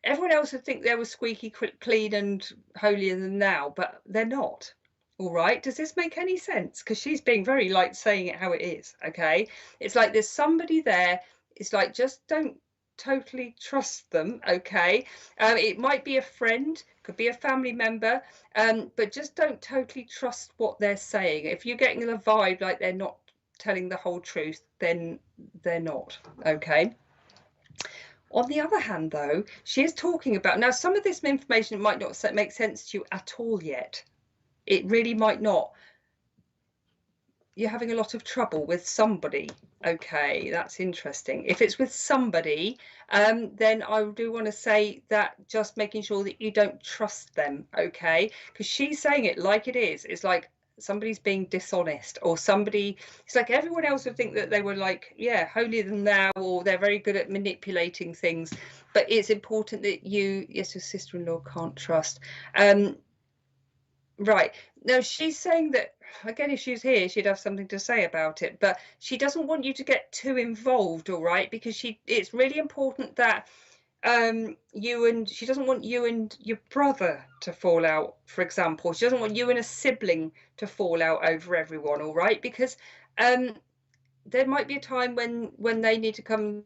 everyone else would think they were squeaky clean and holier than thou, but they're not. All right, does this make any sense? Because she's being very like saying it how it is, okay? It's like there's somebody there. It's like, just don't totally trust them, okay? It might be a friend, could be a family member, but just don't totally trust what they're saying. If you're getting the vibe like they're not telling the whole truth, then they're not, okay? On the other hand, though, she is talking about, now some of this information might not make sense to you at all yet. It really might not. You're having a lot of trouble with somebody. Okay, that's interesting. If it's with somebody, then I do want to say that just making sure that you don't trust them, okay? Because she's saying it like it is. It's like somebody's being dishonest, or somebody, it's like everyone else would think that they were like, yeah, holier than thou, or they're very good at manipulating things. But it's important that you, yes, your sister-in-law can't trust. Right. Now she's saying that, again, if she's here, she'd have something to say about it, but she doesn't want you to get too involved, all right? Because it's really important that she doesn't want you and your brother to fall out, for example. She doesn't want you and a sibling to fall out over everyone, all right? Because there might be a time when they need to come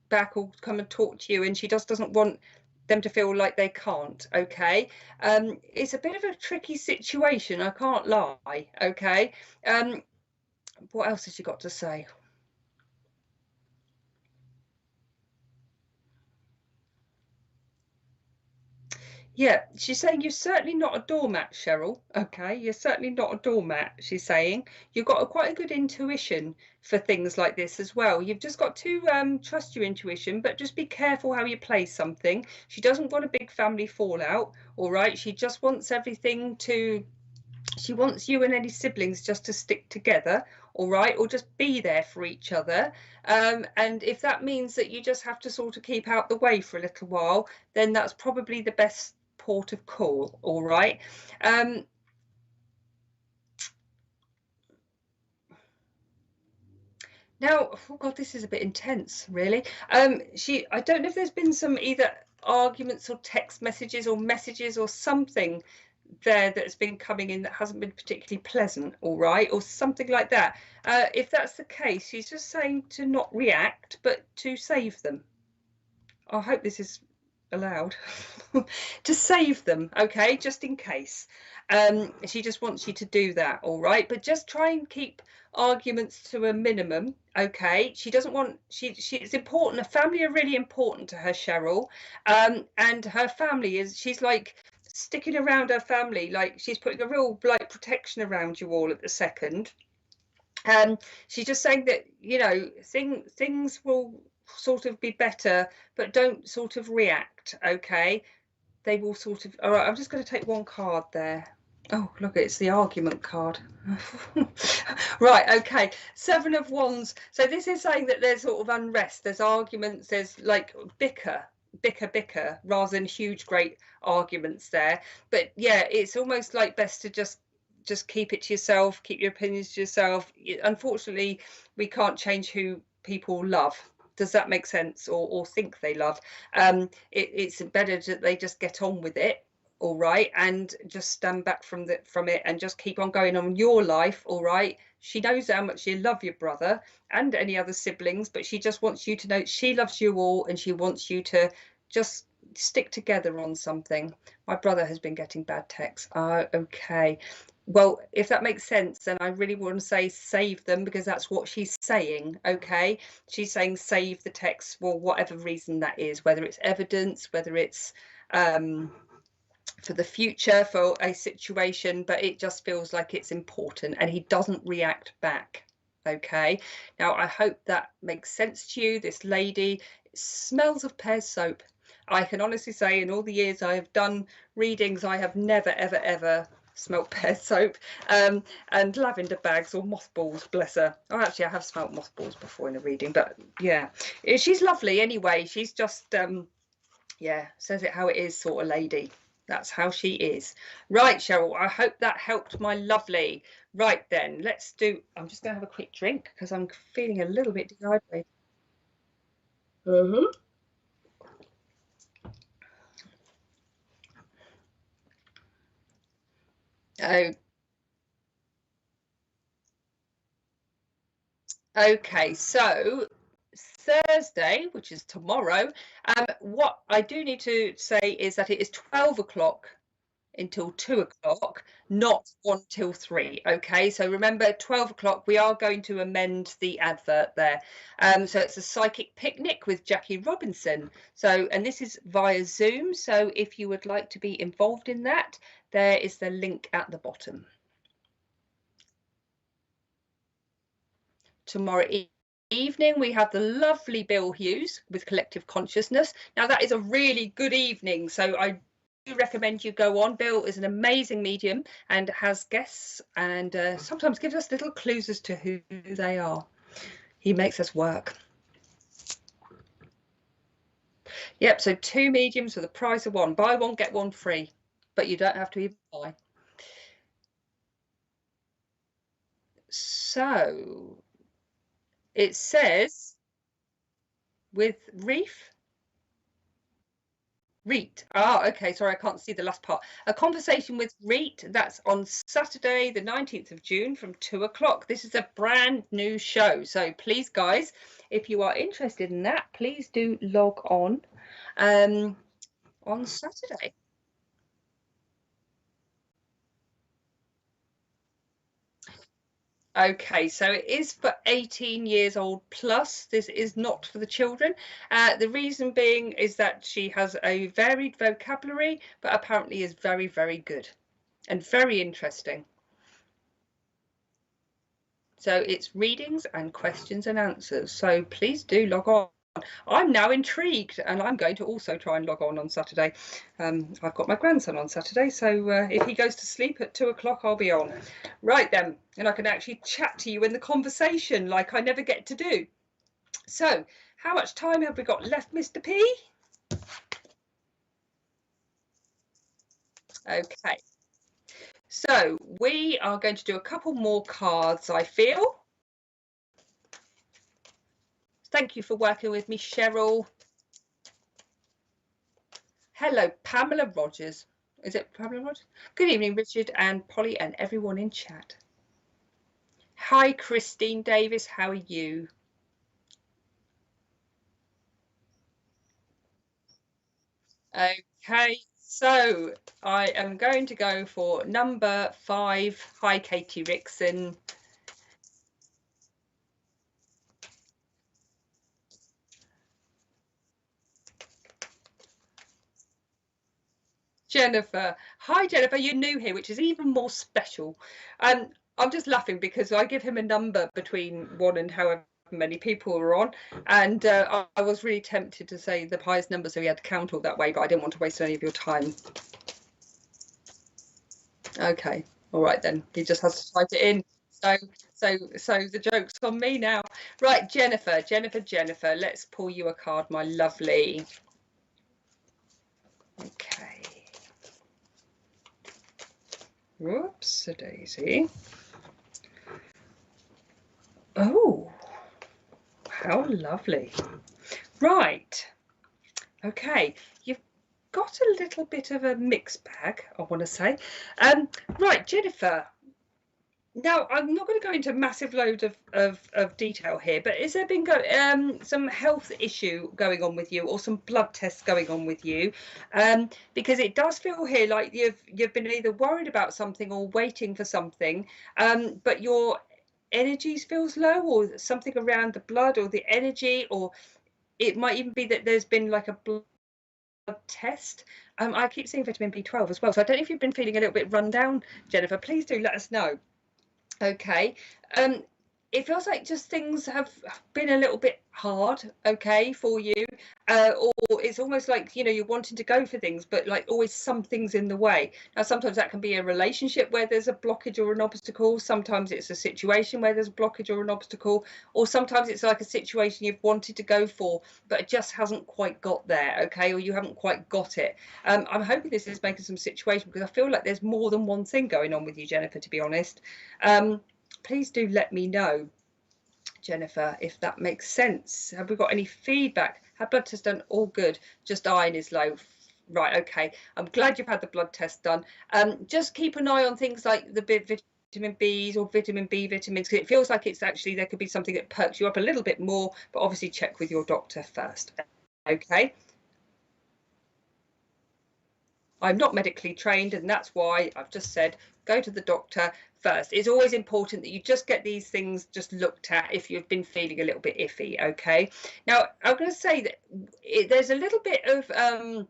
back or come and talk to you, and she just doesn't want them to feel like they can't, okay? It's a bit of a tricky situation, I can't lie, okay? What else has she got to say? Yeah, she's saying you're certainly not a doormat, Cheryl. Okay, you're certainly not a doormat, she's saying. You've got quite a good intuition for things like this as well. You've just got to trust your intuition, but just be careful how you play something. She doesn't want a big family fallout, all right? She just wants everything to, she wants you and any siblings just to stick together, all right, or just be there for each other. And if that means that you just have to sort of keep out the way for a little while, then that's probably the best port of call, all right? Now, oh God, this is a bit intense, really. I don't know if there's been some either arguments or text messages or something there that's been coming in that hasn't been particularly pleasant, all right, or something like that. If that's the case, she's just saying to not react, but to save them. I hope this is allowed. To save them, okay, just in case. She just wants you to do that, all right, but just try and keep arguments to a minimum, okay? She doesn't want, it's important, her family are really important to her, Cheryl, and her family is, she's like sticking around her family, like she's putting a real like protection around you all at the second. She's just saying that, you know, things will sort of be better, but don't sort of react, okay? They will sort of, all right, I'm just going to take one card there. Oh, look, it's the argument card. Right, okay. Seven of Wands. So this is saying that there's sort of unrest, there's arguments, there's like bicker, rather than huge, great arguments there. But yeah, it's almost like best to just keep it to yourself, keep your opinions to yourself. Unfortunately, we can't change who people love. Does that make sense? Or think they love. It's better that they just get on with it, all right, and just stand back from it and just keep on going on your life, all right. She knows how much you love your brother and any other siblings, but she just wants you to know she loves you all, and she wants you to just stick together on something. My brother has been getting bad texts. Okay, well, if that makes sense, then I really want to say save them, because that's what she's saying. Okay, she's saying save the texts for whatever reason that is, whether it's evidence, whether it's for the future, for a situation, but it just feels like it's important, and he doesn't react back. Okay, now I hope that makes sense to you. This lady smells of pear soap. I can honestly say in all the years I have done readings, I have never ever smelt pear soap, and lavender bags or mothballs, bless her. Oh, actually I have smelt mothballs before in a reading, but yeah, she's lovely anyway. She's just yeah, says it how it is sort of lady. That's how she is. Right, Cheryl, I hope that helped, my lovely. Right then, let's do, I'm just going to have a quick drink because I'm feeling a little bit dehydrated. Oh, okay, so Thursday, which is tomorrow, what I do need to say is that it is 12 o'clock until 2 o'clock, not 1 till 3. Okay, so remember 12 o'clock, we are going to amend the advert there. So it's a psychic picnic with Jackie Robinson. So, and this is via Zoom. So if you would like to be involved in that, there is the link at the bottom. Tomorrow evening we have the lovely Bill Hughes with Collective Consciousness. Now that is a really good evening, so I do recommend you go on. Bill is an amazing medium and has guests, and sometimes gives us little clues as to who they are. He makes us work. Yep, so 2 mediums for the price of 1. Buy 1 get 1 free, but you don't have to even buy. So it says with Reet. Ah, okay, sorry, I can't see the last part. A conversation with Reet, that's on Saturday, the 19th of June from 2 o'clock. This is a brand new show. So please, guys, if you are interested in that, please do log on Saturday. Okay, so it is for 18 years old plus. This is not for the children. The reason being is that she has a varied vocabulary, but apparently is very, very good and very interesting. So it's readings and questions and answers. So please do log on. I'm now intrigued, and I'm going to also try and log on Saturday. I've got my grandson on Saturday, so if he goes to sleep at 2 o'clock, I'll be on. Right then, and I can actually chat to you in the conversation like I never get to do. So how much time have we got left, Mr. P? Okay. So we are going to do a couple more cards, I feel. Thank you for working with me, Cheryl. Hello, Pamela Rogers. Is it Pamela Rogers? Good evening, Richard and Polly and everyone in chat. Hi, Christine Davis. How are you? Okay, so I am going to go for number 5. Hi, Katie Rickson. Jennifer. Hi, Jennifer. You're new here, which is even more special. I'm just laughing because I give him a number between 1 and however many people are on, and I was really tempted to say the highest number so he had to count all that way, but I didn't want to waste any of your time. Okay, all right then. He just has to type it in. So the joke's on me now. Right, Jennifer, let's pull you a card, my lovely. Okay. Whoops, a daisy. Oh, how lovely. Right. Okay, you've got a little bit of a mixed bag, I want to say. Right, Jennifer. Now, I'm not going to go into a massive load of detail here, but is there been some health issue going on with you, or some blood tests going on with you? Because it does feel here like you've been either worried about something or waiting for something, but your energies feels low, or something around the blood or the energy, or it might even be that there's been like a blood test. I keep seeing vitamin B12 as well, so I don't know if you've been feeling a little bit run down, Jennifer. Please do let us know. Okay. It feels like just things have been a little bit hard, okay, for you, or it's almost like, you know, you're wanting to go for things, but like always something's in the way. Now, sometimes that can be a relationship where there's a blockage or an obstacle. Sometimes it's a situation where there's a blockage or an obstacle, or sometimes it's like a situation you've wanted to go for, but it just hasn't quite got there, okay, or you haven't quite got it. I'm hoping this is making some situation, because I feel like there's more than one thing going on with you, Jennifer, to be honest. Please do let me know, Jennifer, if that makes sense. Have we got any feedback? Had blood test done? All good. Just iron is low. Right, okay. I'm glad you've had the blood test done. Just keep an eye on things like the vitamin Bs or vitamin B vitamins, because it feels like it's actually, there could be something that perks you up a little bit more, but obviously check with your doctor first. Okay. I'm not medically trained, and that's why I've just said go to the doctor first. It's always important that you just get these things just looked at if you've been feeling a little bit iffy. Okay. Now, I'm going to say that there's a little bit of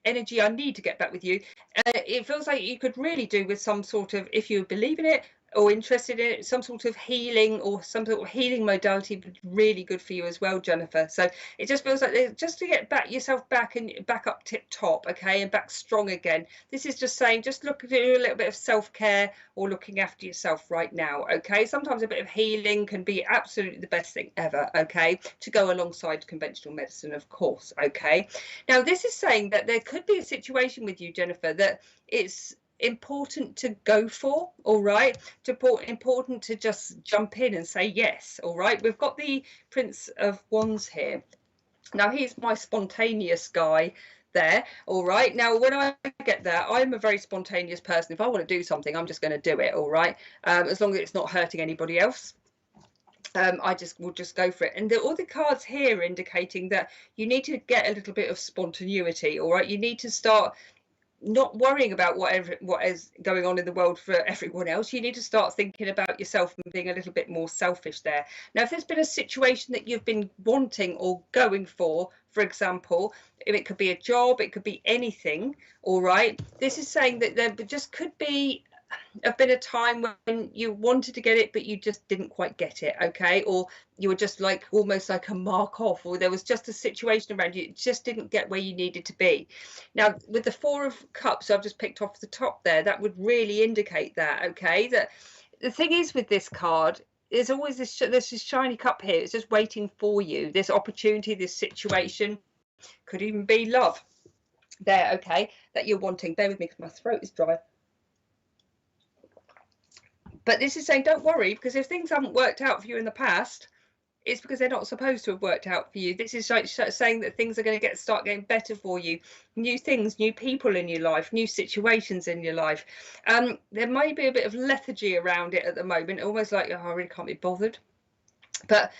energy I need to get back with you. It feels like you could really do with some sort of, if you believe in it or interested in it, some sort of healing or some sort of healing modality would be really good for you as well, Jennifer. So it just feels like just to get yourself back and back up tip top, okay, and back strong again. This is just saying, just look at a little bit of self-care or looking after yourself right now, okay. Sometimes a bit of healing can be absolutely the best thing ever, okay, to go alongside conventional medicine, of course, okay. Now, this is saying that there could be a situation with you, Jennifer, that it's important to go for, all right, important to just jump in and say yes, all right. We've got the Prince of Wands here. Now, he's my spontaneous guy there, all right. Now, when I get there, I'm a very spontaneous person. If I want to do something, I'm just going to do it, all right, as long as it's not hurting anybody else. I will just go for it. And all the cards here are indicating that you need to get a little bit of spontaneity, all right. You need to start not worrying about what is going on in the world for everyone else. You need to start thinking about yourself and being a little bit more selfish there. Now, if there's been a situation that you've been wanting or going for example, if it could be a job, it could be anything, all right, this is saying that there just could be have been a time when you wanted to get it but you just didn't quite get it, okay, or you were just like almost like a mark off, or there was just a situation around you, it just didn't get where you needed to be. Now, with the Four of Cups I've just picked off the top there, that would really indicate that, okay, that the thing is with this card, there's always this shiny cup here. It's just waiting for you, this opportunity, this situation, could even be love there, okay, that you're wanting. Bear with me because my throat is dry. But this is saying, don't worry, because if things haven't worked out for you in the past, it's because they're not supposed to have worked out for you. This is like saying that things are going to start getting better for you. New things, new people in your life, new situations in your life. There may be a bit of lethargy around it at the moment, almost like, oh, I really can't be bothered. But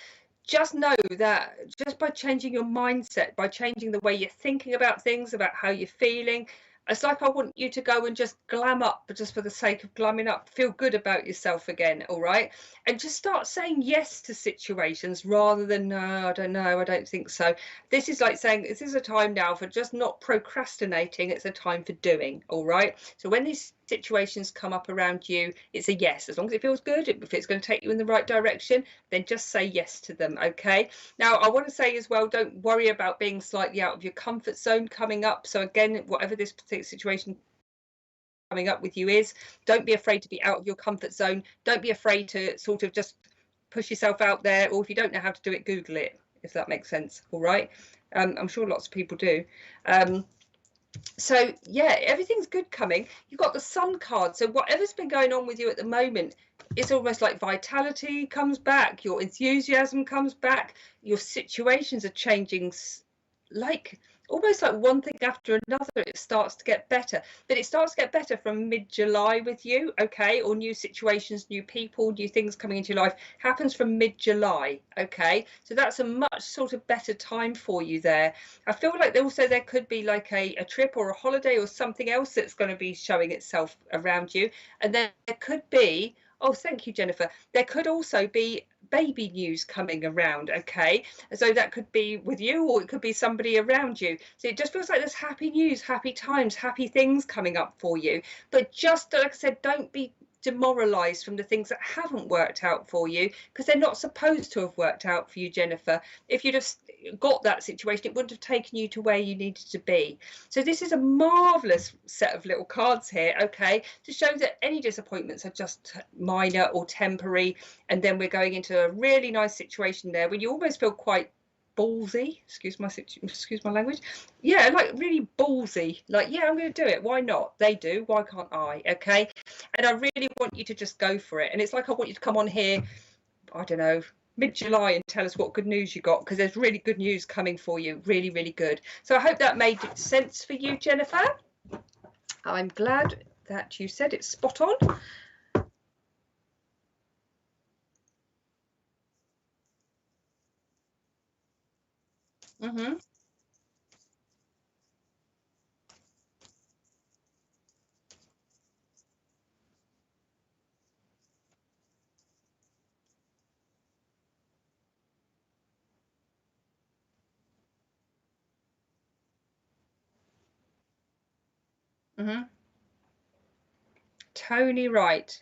just know that just by changing your mindset, by changing the way you're thinking about things, about how you're feeling, it's like I want you to go and just glam up, but just for the sake of glamming up, feel good about yourself again, all right? And just start saying yes to situations rather than, no, I don't know, I don't think so. This is like saying, this is a time now for just not procrastinating, it's a time for doing, all right? So when these situations come up around you, it's a yes. As long as it feels good, if it's going to take you in the right direction, then just say yes to them, okay? Now, I want to say as well, don't worry about being slightly out of your comfort zone coming up. So again, whatever this particular situation coming up with you is. Don't be afraid to be out of your comfort zone. Don't be afraid to sort of just push yourself out there, or if you don't know how to do it, Google it, if that makes sense. All right. I'm sure lots of people do. So yeah, everything's good coming. You've got the Sun card, so whatever's been going on with you at the moment, it's almost like vitality comes back, your enthusiasm comes back, your situations are changing, like almost like one thing after another. It starts to get better, but it starts to get better from mid-July with you, okay? Or new situations, new people, new things coming into your life happens from mid-July, okay? So that's a much sort of better time for you there. I feel like there could be like a trip or a holiday or something else that's going to be showing itself around you. And then there could be, oh, thank you, Jennifer, there could also be baby news coming around, okay? So that could be with you, or it could be somebody around you. So it just feels like there's happy news, happy times, happy things coming up for you. But just like I said, don't be demoralized from the things that haven't worked out for you, because they're not supposed to have worked out for you, Jennifer. If you'd have got that situation, it wouldn't have taken you to where you needed to be. So this is a marvelous set of little cards here, okay, to show that any disappointments are just minor or temporary, and then we're going into a really nice situation there where you almost feel quite ballsy, excuse my language, yeah, like really ballsy, like, yeah, I'm going to do it, why not? They do, why can't I? Okay. And I really want you to just go for it. And it's like I want you to come on here, I don't know, mid-July, and tell us what good news you got, because there's really good news coming for you, really, really good. So I hope that made sense for you, Jennifer. I'm glad that you said it's spot on. Mm-hmm. Mm-hmm. Tony Wright.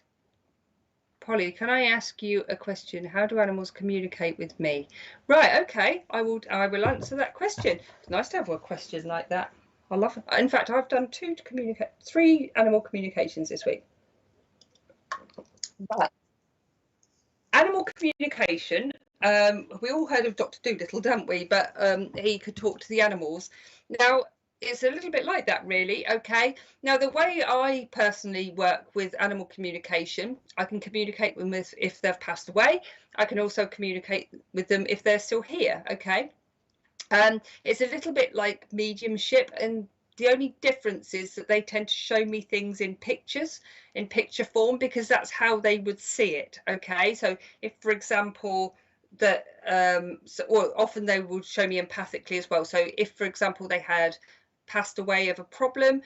Polly, can I ask you a question? How do animals communicate with me? Right, okay, I will answer that question. It's nice to have a question like that. I love it. In fact, I've done three animal communications this week. But animal communication, we all heard of Dr. Dolittle, don't we? But he could talk to the animals. Now, it's a little bit like that, really. Okay. Now, the way I personally work with animal communication, I can communicate with them if they've passed away. I can also communicate with them if they're still here. Okay. It's a little bit like mediumship, and the only difference is that they tend to show me things in pictures, in picture form, because that's how they would see it. Okay. So if, for example, that or often they would show me empathically as well. So if, for example, they had passed away of a problem,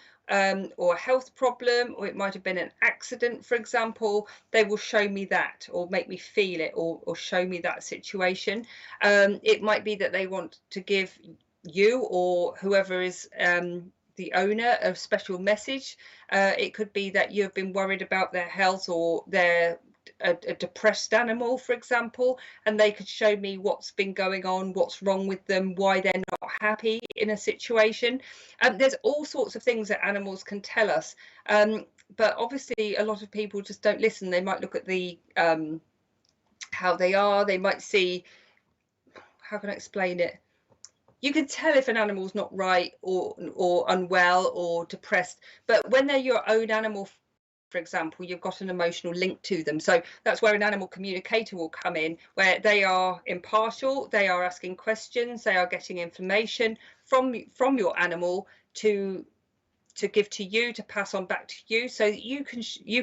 or a health problem, or it might have been an accident, for example, they will show me that, or make me feel it, or show me that situation. It might be that they want to give you or whoever is the owner a special message. It could be that you've been worried about their health, or they're a depressed animal, for example, and they could show me what's been going on, what's wrong with them, why they're not happy in a situation. There's all sorts of things that animals can tell us, but obviously a lot of people just don't listen. They might look at the how they are, they might see, how can I explain it? You can tell if an animal's not right, or unwell or depressed, but when they're your own animal, for example, you've got an emotional link to them. So that's where an animal communicator will come in, where they are impartial, they are asking questions, they are getting information from your animal to give to you, to pass on back to you, so that you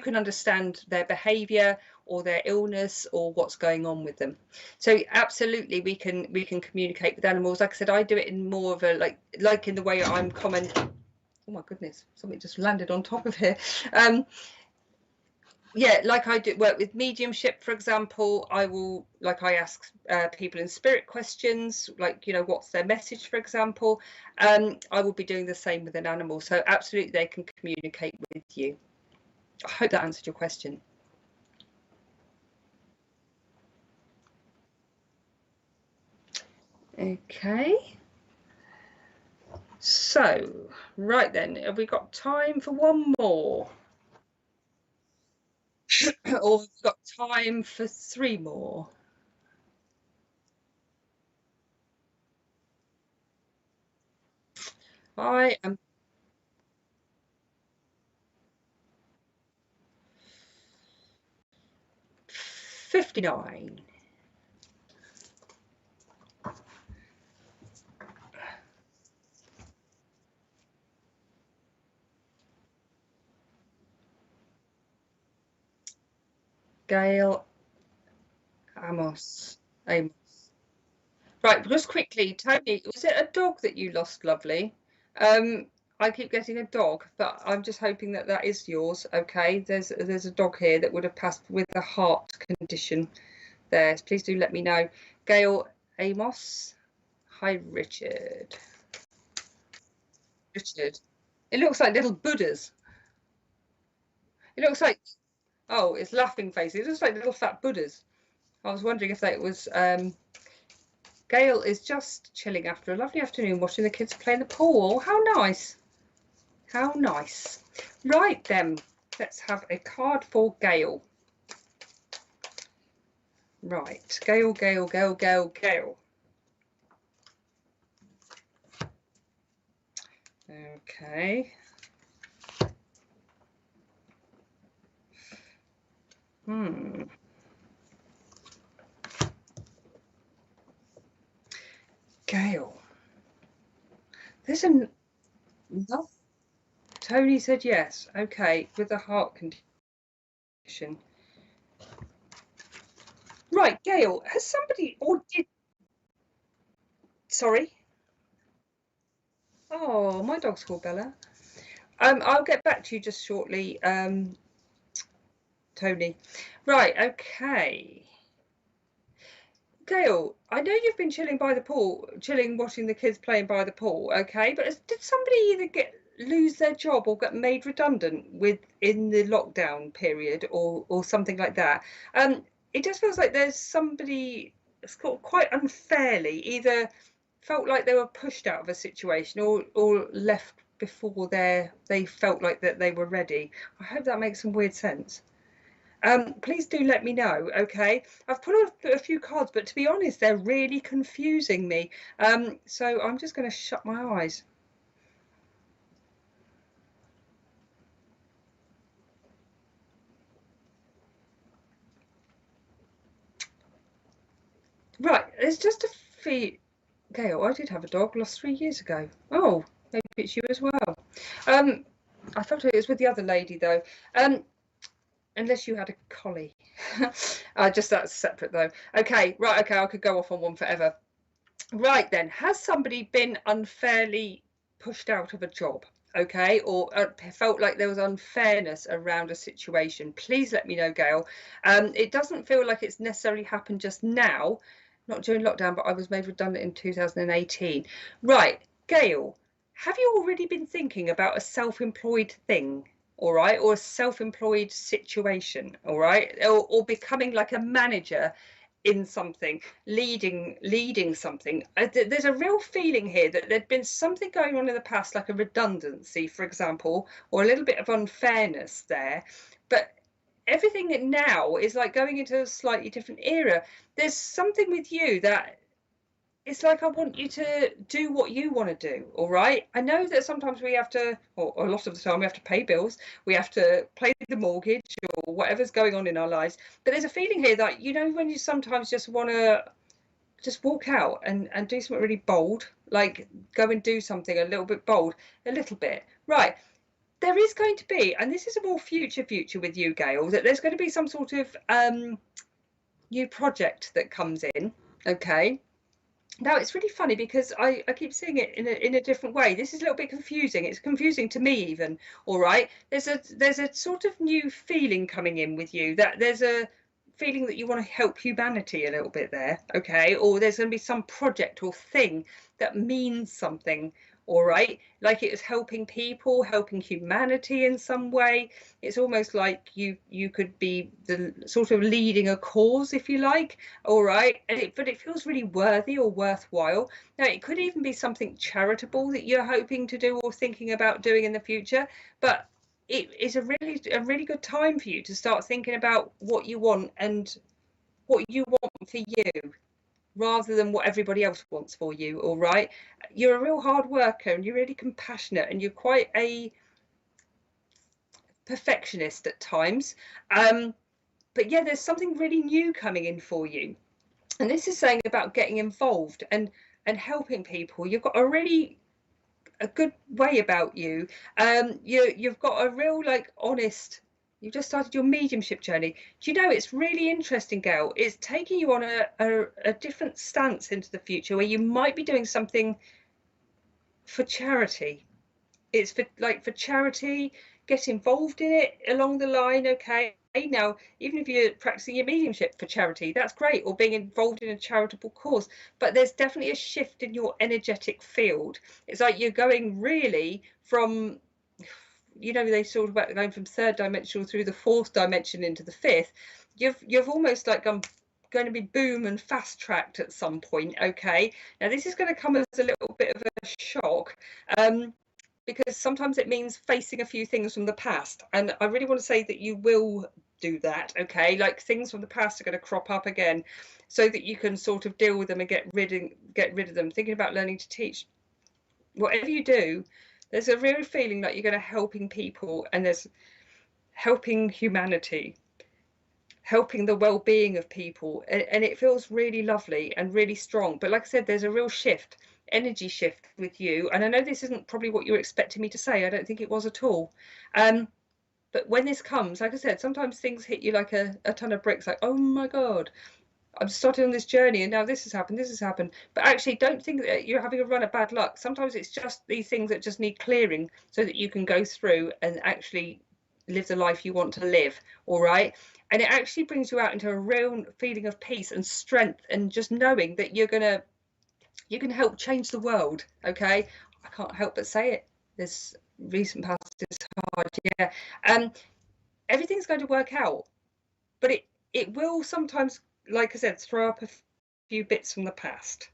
can understand their behavior or their illness or what's going on with them. So absolutely we can communicate with animals. Like I said, I do it in more of a like in the way I'm common. Oh my goodness, something just landed on top of here. Yeah, like I do work with mediumship, for example. I ask people in spirit questions, like, you know, what's their message, for example. I will be doing the same with an animal. So absolutely they can communicate with you. I hope that answered your question. Okay. So, right then, have we got time for one more? Or we've got time for 3 more. I am 59. Gail, Amos. Right, just quickly, Tony, was it a dog that you lost, lovely? I keep getting a dog, but I'm just hoping that that is yours. Okay, there's a dog here that would have passed with a heart condition there. Please do let me know. Gail, Amos. Hi, Richard. Richard. It looks like little Buddhas. It looks like, oh, it's laughing faces. It looks like little fat Buddhas. I was wondering if that was Gail is just chilling after a lovely afternoon watching the kids play in the pool. How nice. How nice. Right then, let's have a card for Gail. Right, Gail, Gail, Gail, Gail, Gail. Okay. Gail. There's a no. Tony said yes. Okay, with a heart condition. Right, Gail, has somebody or did sorry? Oh, my dog's called Bella. I'll get back to you just shortly, Tony. Right, okay. Gail, I know you've been chilling by the pool, watching the kids playing by the pool, okay? But did somebody either lose their job or get made redundant in the lockdown period or something like that? It just feels like there's somebody quite unfairly either felt like they were pushed out of a situation or left before they felt like that they were ready. I hope that makes some weird sense. Please do let me know, okay? I've put a few cards, but to be honest, they're really confusing me. So I'm just going to shut my eyes. Right, it's just a feel. Gail, I did have a dog, lost 3 years ago. Oh, maybe it's you as well. I thought it was with the other lady though. Unless you had a collie. Just that's separate though. Okay, right, okay, I could go off on one forever. Right then, has somebody been unfairly pushed out of a job? Okay, or felt like there was unfairness around a situation? Please let me know, Gail. It doesn't feel like it's necessarily happened just now, not during lockdown, but I was made redundant in 2018. Right, Gail, have you already been thinking about a self-employed thing? All right, or a self-employed situation, all right, or becoming like a manager in something, leading something. There's a real feeling here that there'd been something going on in the past, like a redundancy, for example, or a little bit of unfairness there, but everything now is like going into a slightly different era. There's something with you that it's like I want you to do what you want to do, all right? I know that sometimes we have to, or a lot of the time we have to pay bills, we have to pay the mortgage or whatever's going on in our lives, but there's a feeling here that, you know, when you sometimes just want to just walk out and do something really bold, like go and do something a little bit bold, a little bit. Right, there is going to be, and this is a more future with you, Gail, that there's going to be some sort of new project that comes in, okay? Now it's really funny because I keep seeing it in a different way. This is a little bit confusing. It's confusing to me even. All right. There's a sort of new feeling coming in with you, that there's a feeling that you want to help humanity a little bit there, okay? Or there's going to be some project or thing that means something, all right? Like it is helping people, helping humanity in some way. It's almost like you could be the sort of leading a cause, if you like, all right? But it feels really worthy or worthwhile. Now, it could even be something charitable that you're hoping to do or thinking about doing in the future, but it is a really good time for you to start thinking about what you want and what you want for you, rather than what everybody else wants for you. All right, you're a real hard worker and you're really compassionate and you're quite a perfectionist at times. But yeah, there's something really new coming in for you, and this is saying about getting involved and helping people. You've got a good way about you. You've got a real like honest. You've just started your mediumship journey. Do you know, it's really interesting, Gail. It's taking you on a different stance into the future where you might be doing something for charity. It's for charity. Get involved in it along the line. Okay, now even if you're practicing your mediumship for charity, that's great, or being involved in a charitable cause, but there's definitely a shift in your energetic field. It's like you're going really from, you know, they talk about going from third dimensional through the fourth dimension into the fifth. You've almost like going to be boom and fast tracked at some point. Okay, now this is going to come as a little bit of a shock, because sometimes it means facing a few things from the past, and I really want to say that you will do that. Okay, like things from the past are going to crop up again, so that you can sort of deal with them and get rid of them. Thinking about learning to teach, whatever you do, there's a real feeling like you're going to helping people, and there's helping humanity, helping the well-being of people, and it feels really lovely and really strong. But like I said, there's a real shift, energy shift with you, and I know this isn't probably what you were expecting me to say. I don't think it was at all. But when this comes, like I said, sometimes things hit you like a ton of bricks, like, oh my god, I'm started on this journey and now this has happened. But actually, don't think that you're having a run of bad luck. Sometimes it's just these things that just need clearing so that you can go through and actually live the life you want to live. All right, and it actually brings you out into a real feeling of peace and strength, and just knowing that you can help change the world. Okay, I can't help but say it. This recent past is hard, yeah. Everything's going to work out, but it will sometimes, like I said, throw up a few bits from the past.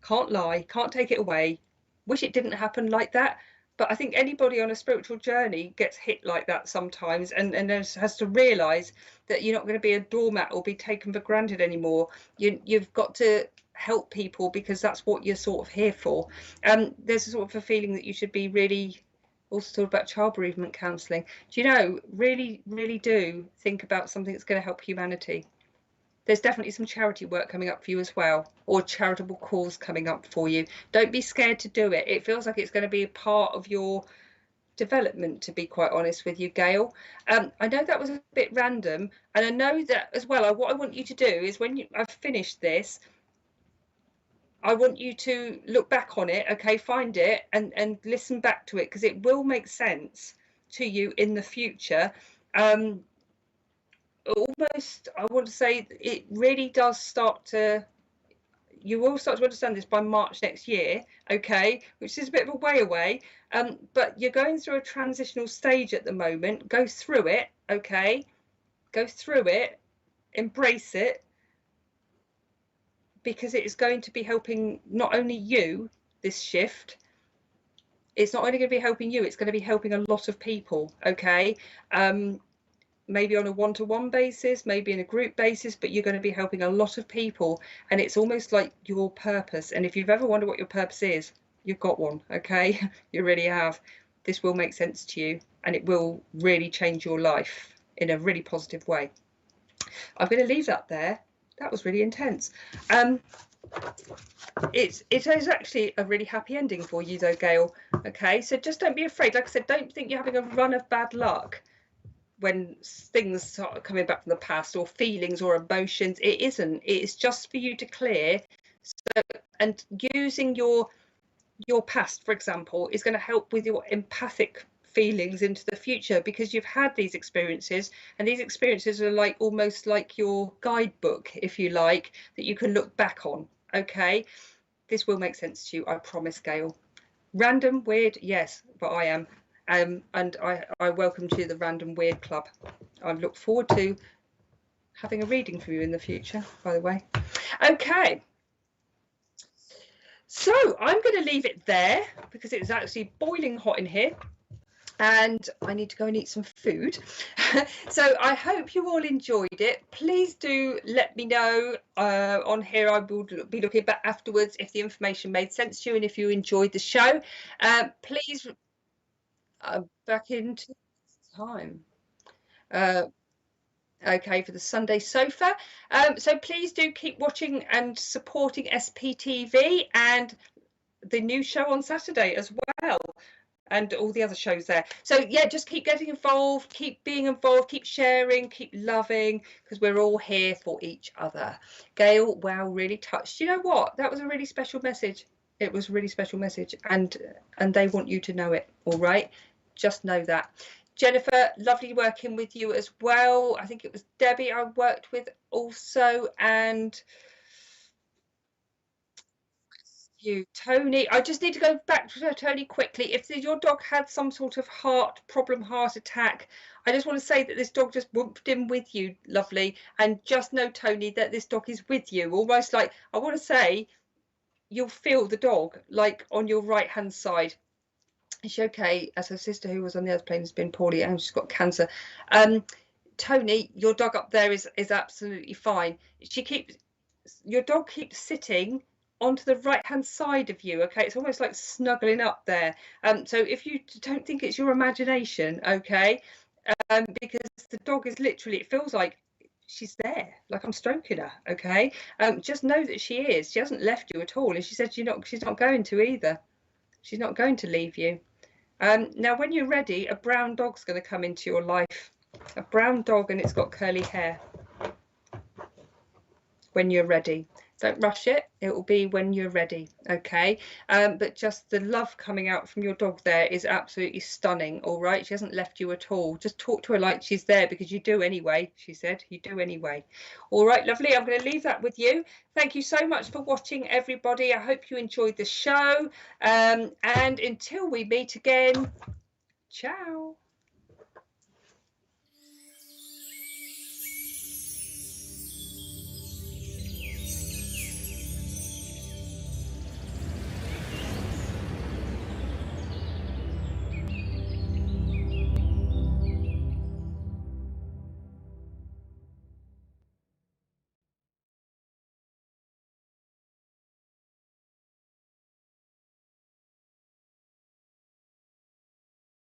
Can't lie, can't take it away. Wish it didn't happen like that. But I think anybody on a spiritual journey gets hit like that sometimes, and has to realise that you're not going to be a doormat or be taken for granted anymore. You've got to help people because that's what you're sort of here for. There's a sort of a feeling that you should be really also talk about child bereavement counselling. Do you know, really do think about something that's going to help humanity. There's definitely some charity work coming up for you as well, or charitable cause coming up for you. Don't be scared to do it. It feels like it's going to be a part of your development, to be quite honest with you, Gail. I know that was a bit random, and I know that as well. What I want you to do is, when I've finished this, I want you to look back on it, okay, find it and listen back to it, because it will make sense to you in the future. Almost, I want to say, it really does start to, you will start to understand this by March next year, okay, which is a bit of a way away, but you're going through a transitional stage at the moment. Go through it, okay, go through it, embrace it, because it is going to be helping not only you, this shift, it's not only going to be helping you, it's going to be helping a lot of people, okay? Maybe on a one-to-one basis, maybe in a group basis, but you're going to be helping a lot of people, and it's almost like your purpose. And if you've ever wondered what your purpose is, you've got one, okay? You really have. This will make sense to you, and it will really change your life in a really positive way. I'm going to leave that there. That was really intense. It is actually a really happy ending for you though, Gail. Okay, so just don't be afraid. Like I said, don't think you're having a run of bad luck when things start coming back from the past, or feelings or emotions. It isn't. It's just for you to clear. So, and using your past, for example, is going to help with your empathic feelings into the future, because you've had these experiences, and these experiences are like almost like your guidebook, if you like, that you can look back on. Okay, this will make sense to you, I promise, Gail. Random, weird, yes, but I am. And I welcome you to the Random Weird Club. I look forward to having a reading for you in the future, by the way. Okay, so I'm going to leave it there because it's actually boiling hot in here. and I need to go and eat some food. So I hope you all enjoyed it. Please do let me know on here. I will be looking back afterwards if the information made sense to you and if you enjoyed the show. Please, back into time. Okay, for the Sunday sofa. So please do keep watching and supporting SPTV and the new show on Saturday as well, and all the other shows there. So yeah, just keep getting involved, keep being involved, keep sharing, keep loving, because we're all here for each other. Gail, wow, really touched. You know what? That was a really special message. It was a really special message, and they want you to know it. All right, just know that. Jennifer, lovely working with you as well. I think it was Debbie I worked with also, and you, Tony. I just need to go back to Tony quickly. If your dog had some sort of heart attack, I just want to say that this dog just whooped in with you, lovely, and just know, Tony, that this dog is with you, almost like, I want to say, you'll feel the dog like on your right hand side. Is she okay? As her sister who was on the other plane has been poorly and she's got cancer. Tony, your dog up there is absolutely fine. Your dog keeps sitting onto the right hand side of you. Okay, it's almost like snuggling up there. So if you don't think it's your imagination, okay, because the dog is literally, it feels like she's there, like I'm stroking her. Okay, just know that she is. She hasn't left you at all, and she said she's not going to either. She's not going to leave you. Now, when you're ready, a brown dog's going to come into your life. A brown dog, and it's got curly hair. When you're ready. Don't rush it. It will be when you're ready, okay? But just the love coming out from your dog there is absolutely stunning, all right? She hasn't left you at all. Just talk to her like she's there, because you do anyway, she said. You do anyway. All right, lovely. I'm going to leave that with you. Thank you so much for watching, everybody. I hope you enjoyed the show. And until we meet again, ciao.